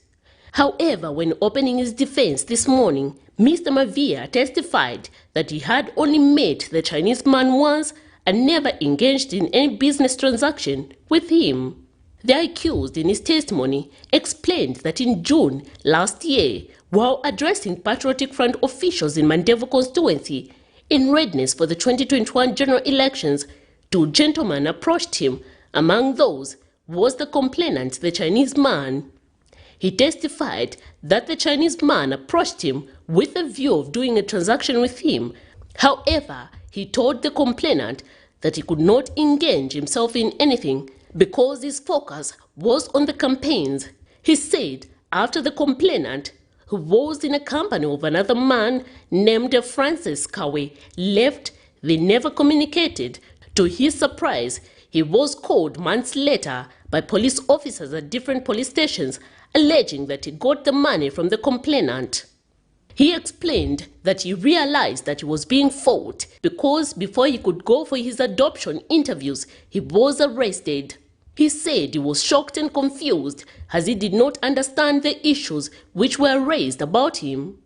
However, when opening his defense this morning, Mr. Mavia testified that he had only met the Chinese man once and never engaged in any business transaction with him. The accused in his testimony explained that in June last year, while addressing Patriotic Front officials in Mandevo constituency in readiness for the 2021 general elections, 2 gentlemen approached him. Among those was the complainant, the Chinese man. He testified that the Chinese man approached him with a view of doing a transaction with him. However, he told the complainant that he could not engage himself in anything because his focus was on the campaigns. He said after the complainant, who was in a company of another man named Francis Kawe, left, they never communicated. To his surprise, he was called months later by police officers at different police stations, alleging that he got the money from the complainant. He explained that he realized that he was being fought because before he could go for his adoption interviews, he was arrested. He said he was shocked and confused as he did not understand the issues which were raised about him.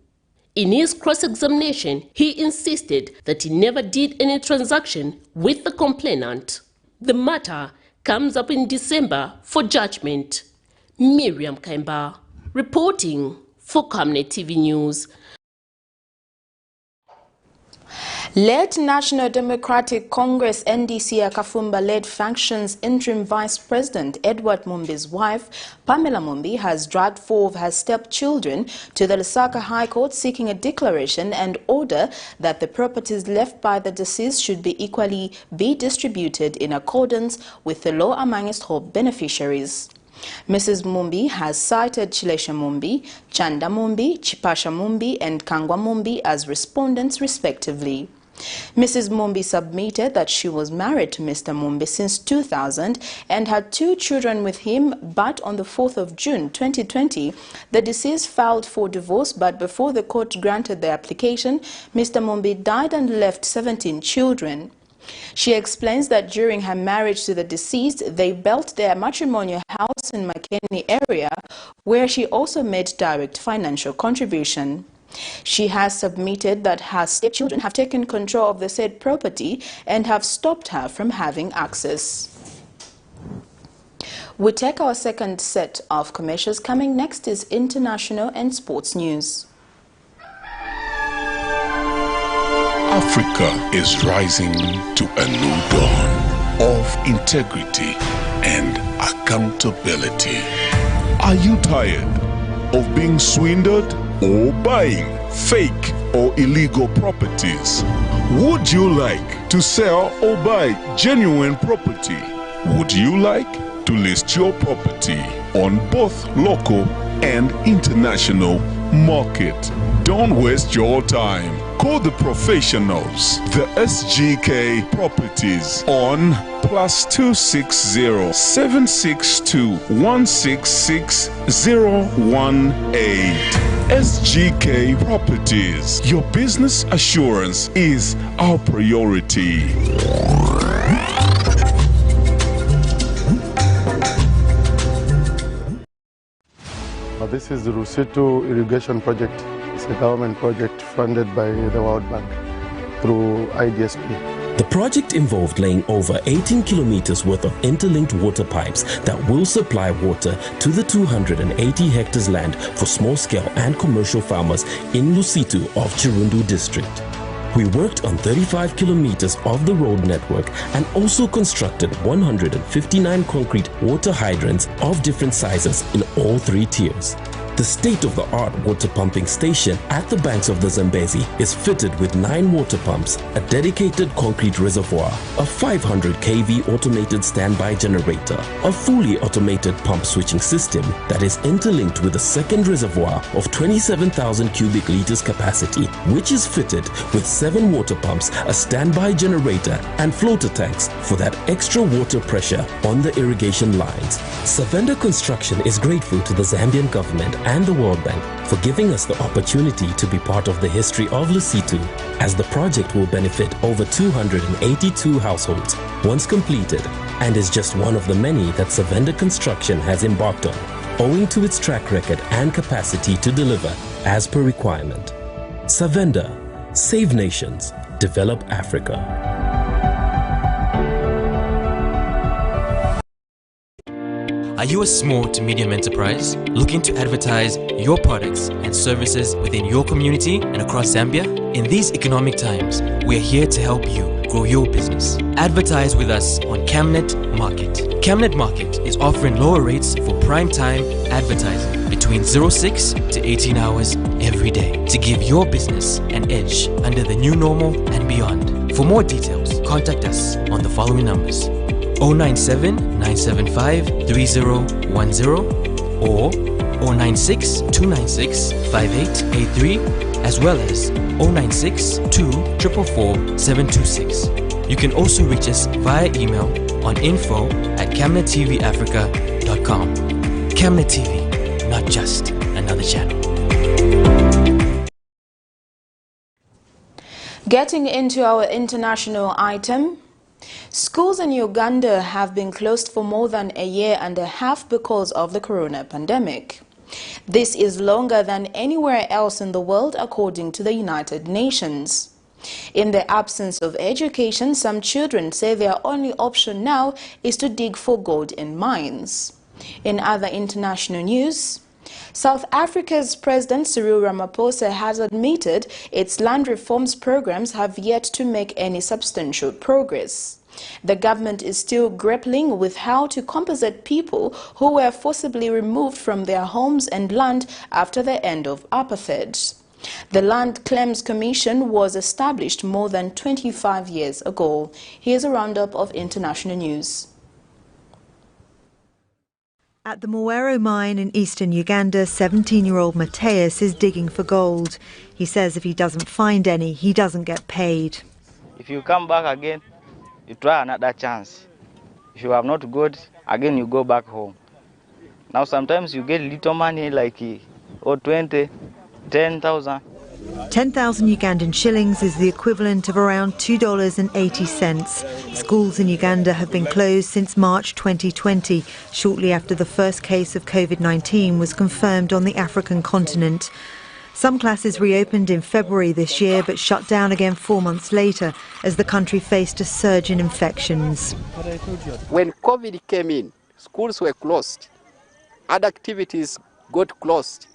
In his cross-examination, he insisted that he never did any transaction with the complainant. The matter comes up in December for judgment. Miriam Kaimba, reporting for Camnet TV News. Led National Democratic Congress NDC Akafumba-led functions interim Vice President Edward Mumbi's wife, Pamela Mumbi, has dragged 4 of her stepchildren to the Lusaka High Court seeking a declaration and order that the properties left by the deceased should be equally distributed in accordance with the law amongst all beneficiaries. Mrs. Mumbi has cited Chilesha Mumbi, Chanda Mumbi, Chipasha Mumbi and Kangwa Mumbi as respondents respectively. Mrs. Mumbi submitted that she was married to Mr. Mumbi since 2000 and had 2 children with him, but on the 4th of June 2020, the deceased filed for divorce, but before the court granted the application, Mr. Mumbi died and left 17 children. She explains that during her marriage to the deceased, they built their matrimonial house in Makeni area, where she also made direct financial contribution. She has submitted that her stepchildren have taken control of the said property and have stopped her from having access. We take our second set of commercials. Coming next is international and sports news. Africa is rising to a new dawn of integrity and accountability. Are you tired of being swindled or buying fake or illegal properties? Would you like to sell or buy genuine property? Would you like to list your property on both local and international market? Don't waste your time. Call the professionals, the SGK Properties on +260 762 166018. SGK Properties. Your business assurance is our priority. This is the Rusitu Irrigation Project. It's a government project funded by the World Bank through IDSP. The project involved laying over 18 kilometers worth of interlinked water pipes that will supply water to the 280 hectares land for small-scale and commercial farmers in Lusitu of Chirundu district. We worked on 35 kilometers of the road network and also constructed 159 concrete water hydrants of different sizes in all 3 tiers. The state-of-the-art water pumping station at the banks of the Zambezi is fitted with 9 water pumps, a dedicated concrete reservoir, a 500 kV automated standby generator, a fully automated pump switching system that is interlinked with a second reservoir of 27,000 cubic liters capacity, which is fitted with 7 water pumps, a standby generator and floater tanks for that extra water pressure on the irrigation lines. Savenda Construction is grateful to the Zambian government and the World Bank for giving us the opportunity to be part of the history of Lusitu, as the project will benefit over 282 households once completed and is just one of the many that Savenda Construction has embarked on, owing to its track record and capacity to deliver as per requirement. Savenda, save nations, develop Africa. Are you a small to medium enterprise looking to advertise your products and services within your community and across Zambia? In these economic times, we are here to help you grow your business. Advertise with us on Camnet Market. Camnet Market is offering lower rates for prime time advertising between 06 to 18 hours every day to give your business an edge under the new normal and beyond. For more details, contact us on the following numbers: 097 975 3010 or 096 296 5883, as well as 096 244 726. You can also reach us via email on info@camnettvafrica.com. Camnet TV, not just another channel. Getting into our international item, schools in Uganda have been closed for more than a year and a half because of the corona pandemic. This is longer than anywhere else in the world, according to the United Nations. In the absence of education, some children say their only option now is to dig for gold in mines. In other international news, South Africa's President Cyril Ramaphosa has admitted its land reforms programs have yet to make any substantial progress. The government is still grappling with how to compensate people who were forcibly removed from their homes and land after the end of apartheid. The Land Claims Commission was established more than 25 years ago. Here's a roundup of international news. At the Mwero mine in eastern Uganda, 17-year-old Mateus is digging for gold. He says if he doesn't find any, he doesn't get paid. If you come back again, you try another chance. If you have not got, again you go back home. Now sometimes you get little money like 20, 10,000. 10,000 Ugandan shillings is the equivalent of around $2.80. Schools in Uganda have been closed since March 2020, shortly after the first case of COVID-19 was confirmed on the African continent. Some classes reopened in February this year but shut down again 4 months later as the country faced a surge in infections. When COVID came in, schools were closed, other activities got closed.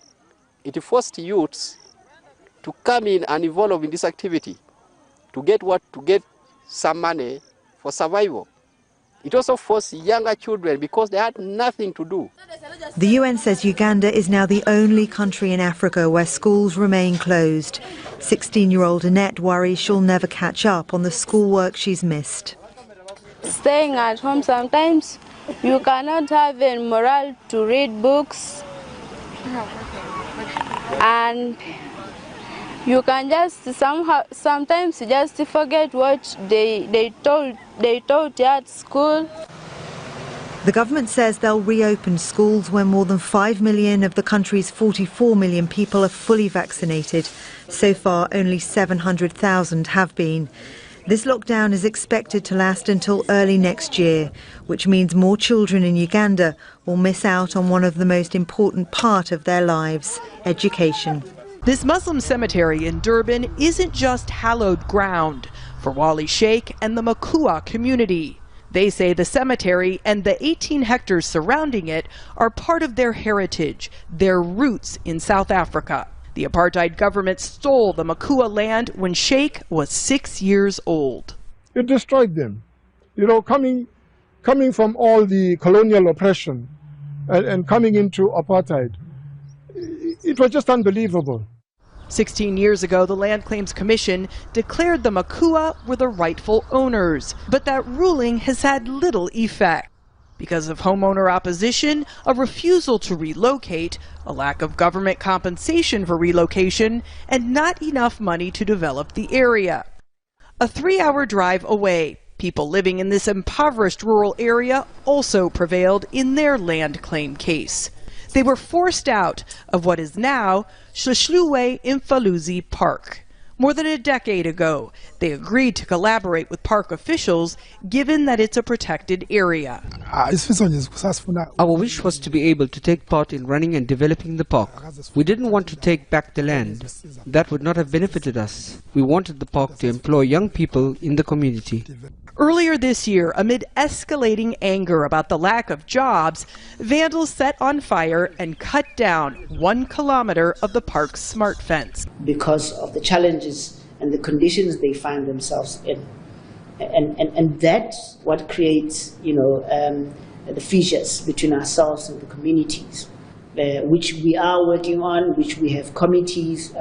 It forced youths to come in and involve in this activity, to get some money for survival. It also forced younger children because they had nothing to do. The UN says Uganda is now the only country in Africa where schools remain closed. 16-year-old Annette worries she'll never catch up on the schoolwork she's missed. Staying at home sometimes, you cannot have a morale to read books, and you can just sometimes just forget what they taught at school. The government says they'll reopen schools when more than 5 million of the country's 44 million people are fully vaccinated. So far, only 700,000 have been. This lockdown is expected to last until early next year, which means more children in Uganda will miss out on one of the most important part of their lives, education. This Muslim cemetery in Durban isn't just hallowed ground for Wally Sheikh and the Makua community. They say the cemetery and the 18 hectares surrounding it are part of their heritage, their roots in South Africa. The apartheid government stole the Makua land when Sheikh was 6 years old. It destroyed them. You know, coming from all the colonial oppression and coming into apartheid, it was just unbelievable. 16 years ago, the Land Claims Commission declared the Makua were the rightful owners, but that ruling has had little effect. Because of homeowner opposition, a refusal to relocate, a lack of government compensation for relocation, and not enough money to develop the area. A 3-hour drive away, people living in this impoverished rural area also prevailed in their land claim case. They were forced out of what is now Shishluwe Mfaluzi Park. More than a decade ago, they agreed to collaborate with park officials, given that it's a protected area. Our wish was to be able to take part in running and developing the park. We didn't want to take back the land. That would not have benefited us. We wanted the park to employ young people in the community. Earlier this year, amid escalating anger about the lack of jobs, vandals set on fire and cut down 1 kilometer of the park's smart fence. Because of the challenges and the conditions they find themselves in. And that's what creates, the fissures between ourselves and the communities, which we are working on, which we have committees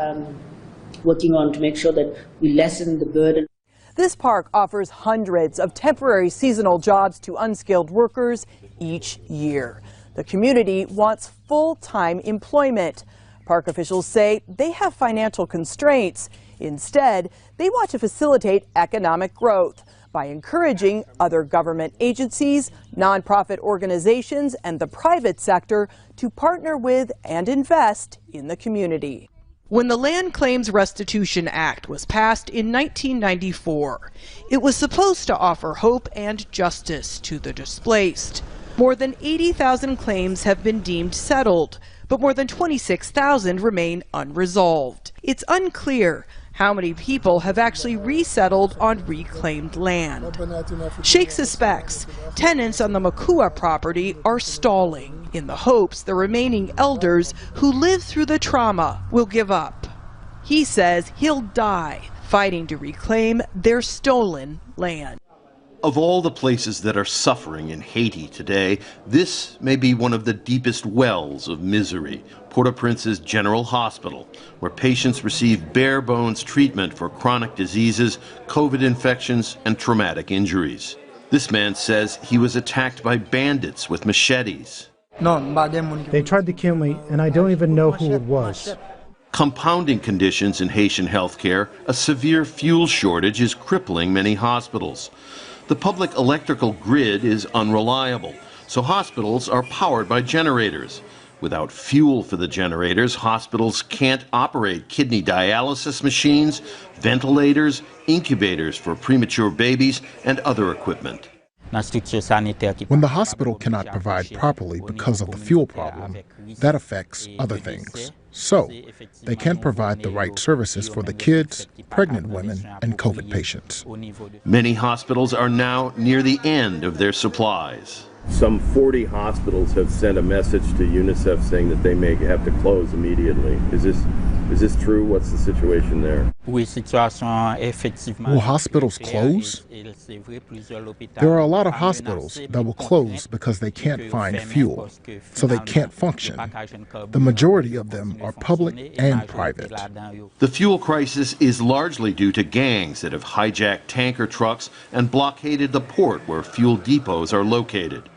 working on to make sure that we lessen the burden. This park offers hundreds of temporary seasonal jobs to unskilled workers each year. The community wants full-time employment. Park officials say they have financial constraints. Instead, they want to facilitate economic growth by encouraging other government agencies, nonprofit organizations, and the private sector to partner with and invest in the community. When the Land Claims Restitution Act was passed in 1994, it was supposed to offer hope and justice to the displaced. More than 80,000 claims have been deemed settled, but more than 26,000 remain unresolved. It's unclear how many people have actually resettled on reclaimed land. Sheikh suspects tenants on the Makua property are stalling in the hopes the remaining elders who lived through the trauma will give up. He says he'll die fighting to reclaim their stolen land. Of all the places that are suffering in Haiti today, this may be one of the deepest wells of misery. Port-au-Prince's General Hospital, where patients receive bare-bones treatment for chronic diseases, COVID infections, and traumatic injuries. This man says he was attacked by bandits with machetes. They tried to kill me, and I don't even know who it was. Compounding conditions in Haitian healthcare, a severe fuel shortage is crippling many hospitals. The public electrical grid is unreliable, so hospitals are powered by generators. Without fuel for the generators, hospitals can't operate kidney dialysis machines, ventilators, incubators for premature babies, and other equipment. When the hospital cannot provide properly because of the fuel problem, that affects other things. So, they can't provide the right services for the kids, pregnant women, and COVID patients. Many hospitals are now near the end of their supplies. Some 40 hospitals have sent a message to UNICEF saying that they may have to close immediately. Is this Is this true? What's the situation there? Will hospitals close? There are a lot of hospitals that will close because they can't find fuel, so they can't function. The majority of them are public and private. The fuel crisis is largely due to gangs that have hijacked tanker trucks and blockaded the port where fuel depots are located.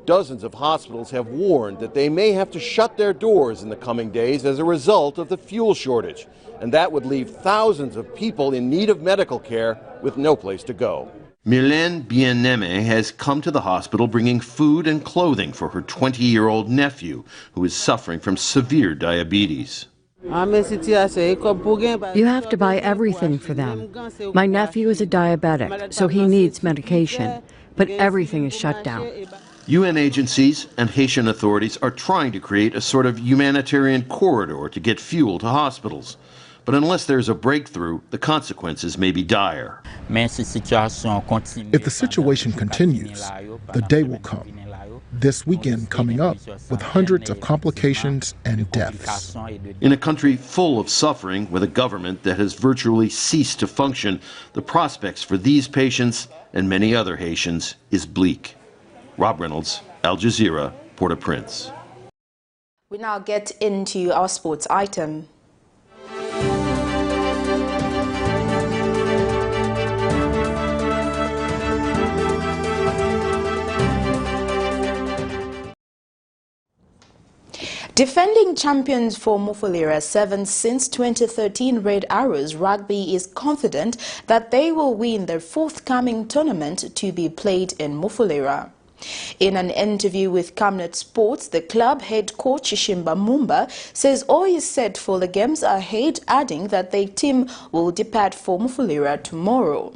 Dozens of hospitals have warned that they may have to shut their doors in the coming days as a result of the fuel shortage, and that would leave thousands of people in need of medical care with no place to go. Mylène Bien-Aimé has come to the hospital bringing food and clothing for her 20-year-old nephew, who is suffering from severe diabetes. You have to buy everything for them. My nephew is a diabetic, so he needs medication, but everything is shut down. UN agencies and Haitian authorities are trying to create a sort of humanitarian corridor to get fuel to hospitals. But unless there's a breakthrough, the consequences may be dire. If the situation continues, the day will come, this weekend coming up, with hundreds of complications and deaths. In a country full of suffering, with a government that has virtually ceased to function, the prospects for these patients and many other Haitians is bleak. Rob Reynolds, Al Jazeera, Port-au-Prince. We now get into our sports item. Defending champions for MUFULIRA 7 since 2013 Red Arrows Rugby is confident that they will win their forthcoming tournament to be played in MUFULIRA. In an interview with Camnet Sports, the club head coach CHISHIMBA says all is set for the games ahead, adding that their team will depart for MUFULIRA tomorrow.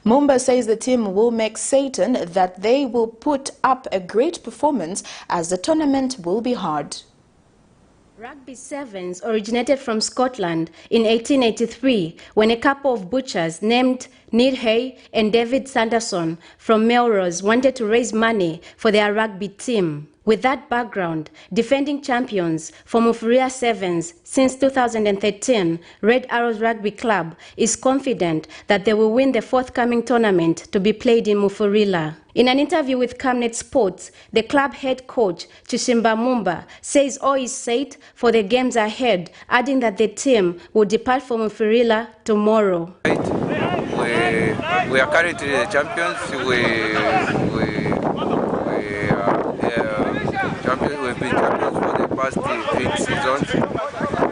Mumba says the team will make certain that they will put up a great performance as the tournament will be hard. Rugby sevens originated from Scotland in 1883 when a couple of butchers named Neil Hay and David Sanderson from Melrose wanted to raise money for their rugby team. With that background, defending champions for MUFULIRA Sevens since 2013, Red Arrows Rugby Club is confident that they will win the forthcoming tournament to be played in MUFULIRA. In an interview with Camnet Sports, the club head coach CHISHIMBA Mumba says all is set for the games ahead, adding that the team will depart for MUFULIRA tomorrow. We are currently the champions. We've been champions for the past 3 seasons. It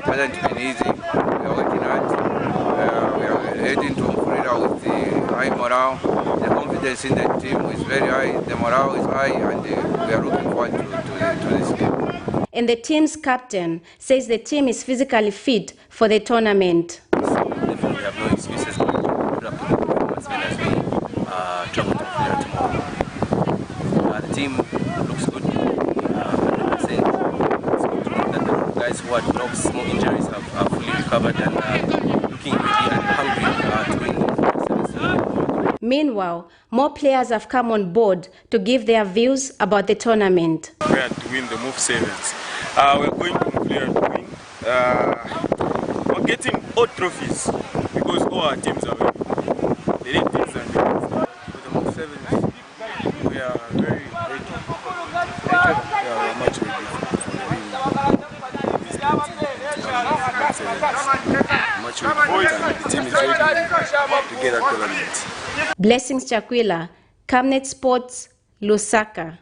hasn't been easy. We are working hard. We are heading to MUFULIRA with the high morale. The confidence in the team is very high. The morale is high, and we are looking forward to this game. And the team's captain says the team is physically fit for the tournament. Definitely, we have no excuses. We put up a good performance as we travel to MUFULIRA tomorrow. The team looks good. Guys who had no small injuries are fully recovered and looking ready and hungry to win. Meanwhile, more players have come on board to give their views about the tournament. We are to win the MUF Sevens. We're going to MUFULIRA to win. We're getting all trophies because all our teams are winning. The red teams and the with the MUF Sevens, we are very ready. We are much ready. The team is ready to get that tournament. Blessings Chakwila, Camnet Sports, Lusaka.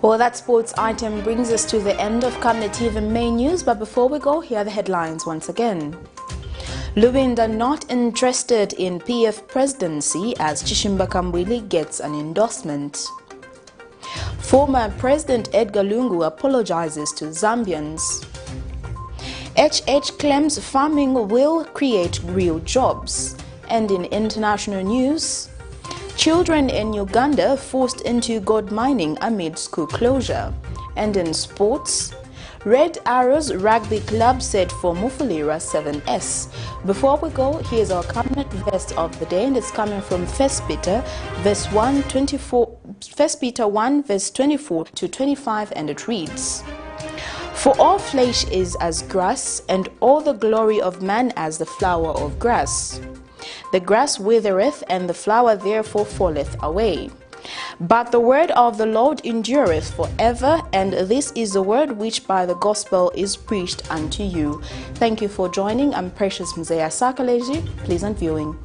Well, that sports item brings us to the end of Camnet TV main news, but before we go, here are the headlines once again. LUBINDA not interested in PF presidency as CHISHIMBA KAMBWILI gets an endorsement. Former President Edgar Lungu apologizes to Zambians. HH claims farming will create real jobs. And in international news, children in Uganda forced into gold mining amid school closure. And in sports, Red Arrows Rugby Club set for MUFULIRA 7S. Before we go, here's our Camnet verse of the day, and it's coming from 1 Peter 1 verse 24 to 25, and it reads, For all flesh is as grass, and all the glory of man as the flower of grass. The grass withereth, and the flower therefore falleth away. But the word of the Lord endureth forever, and this is the word which by the gospel is preached unto you. Thank you for joining. I'm Precious Mzea Sakaleji. Pleasant viewing.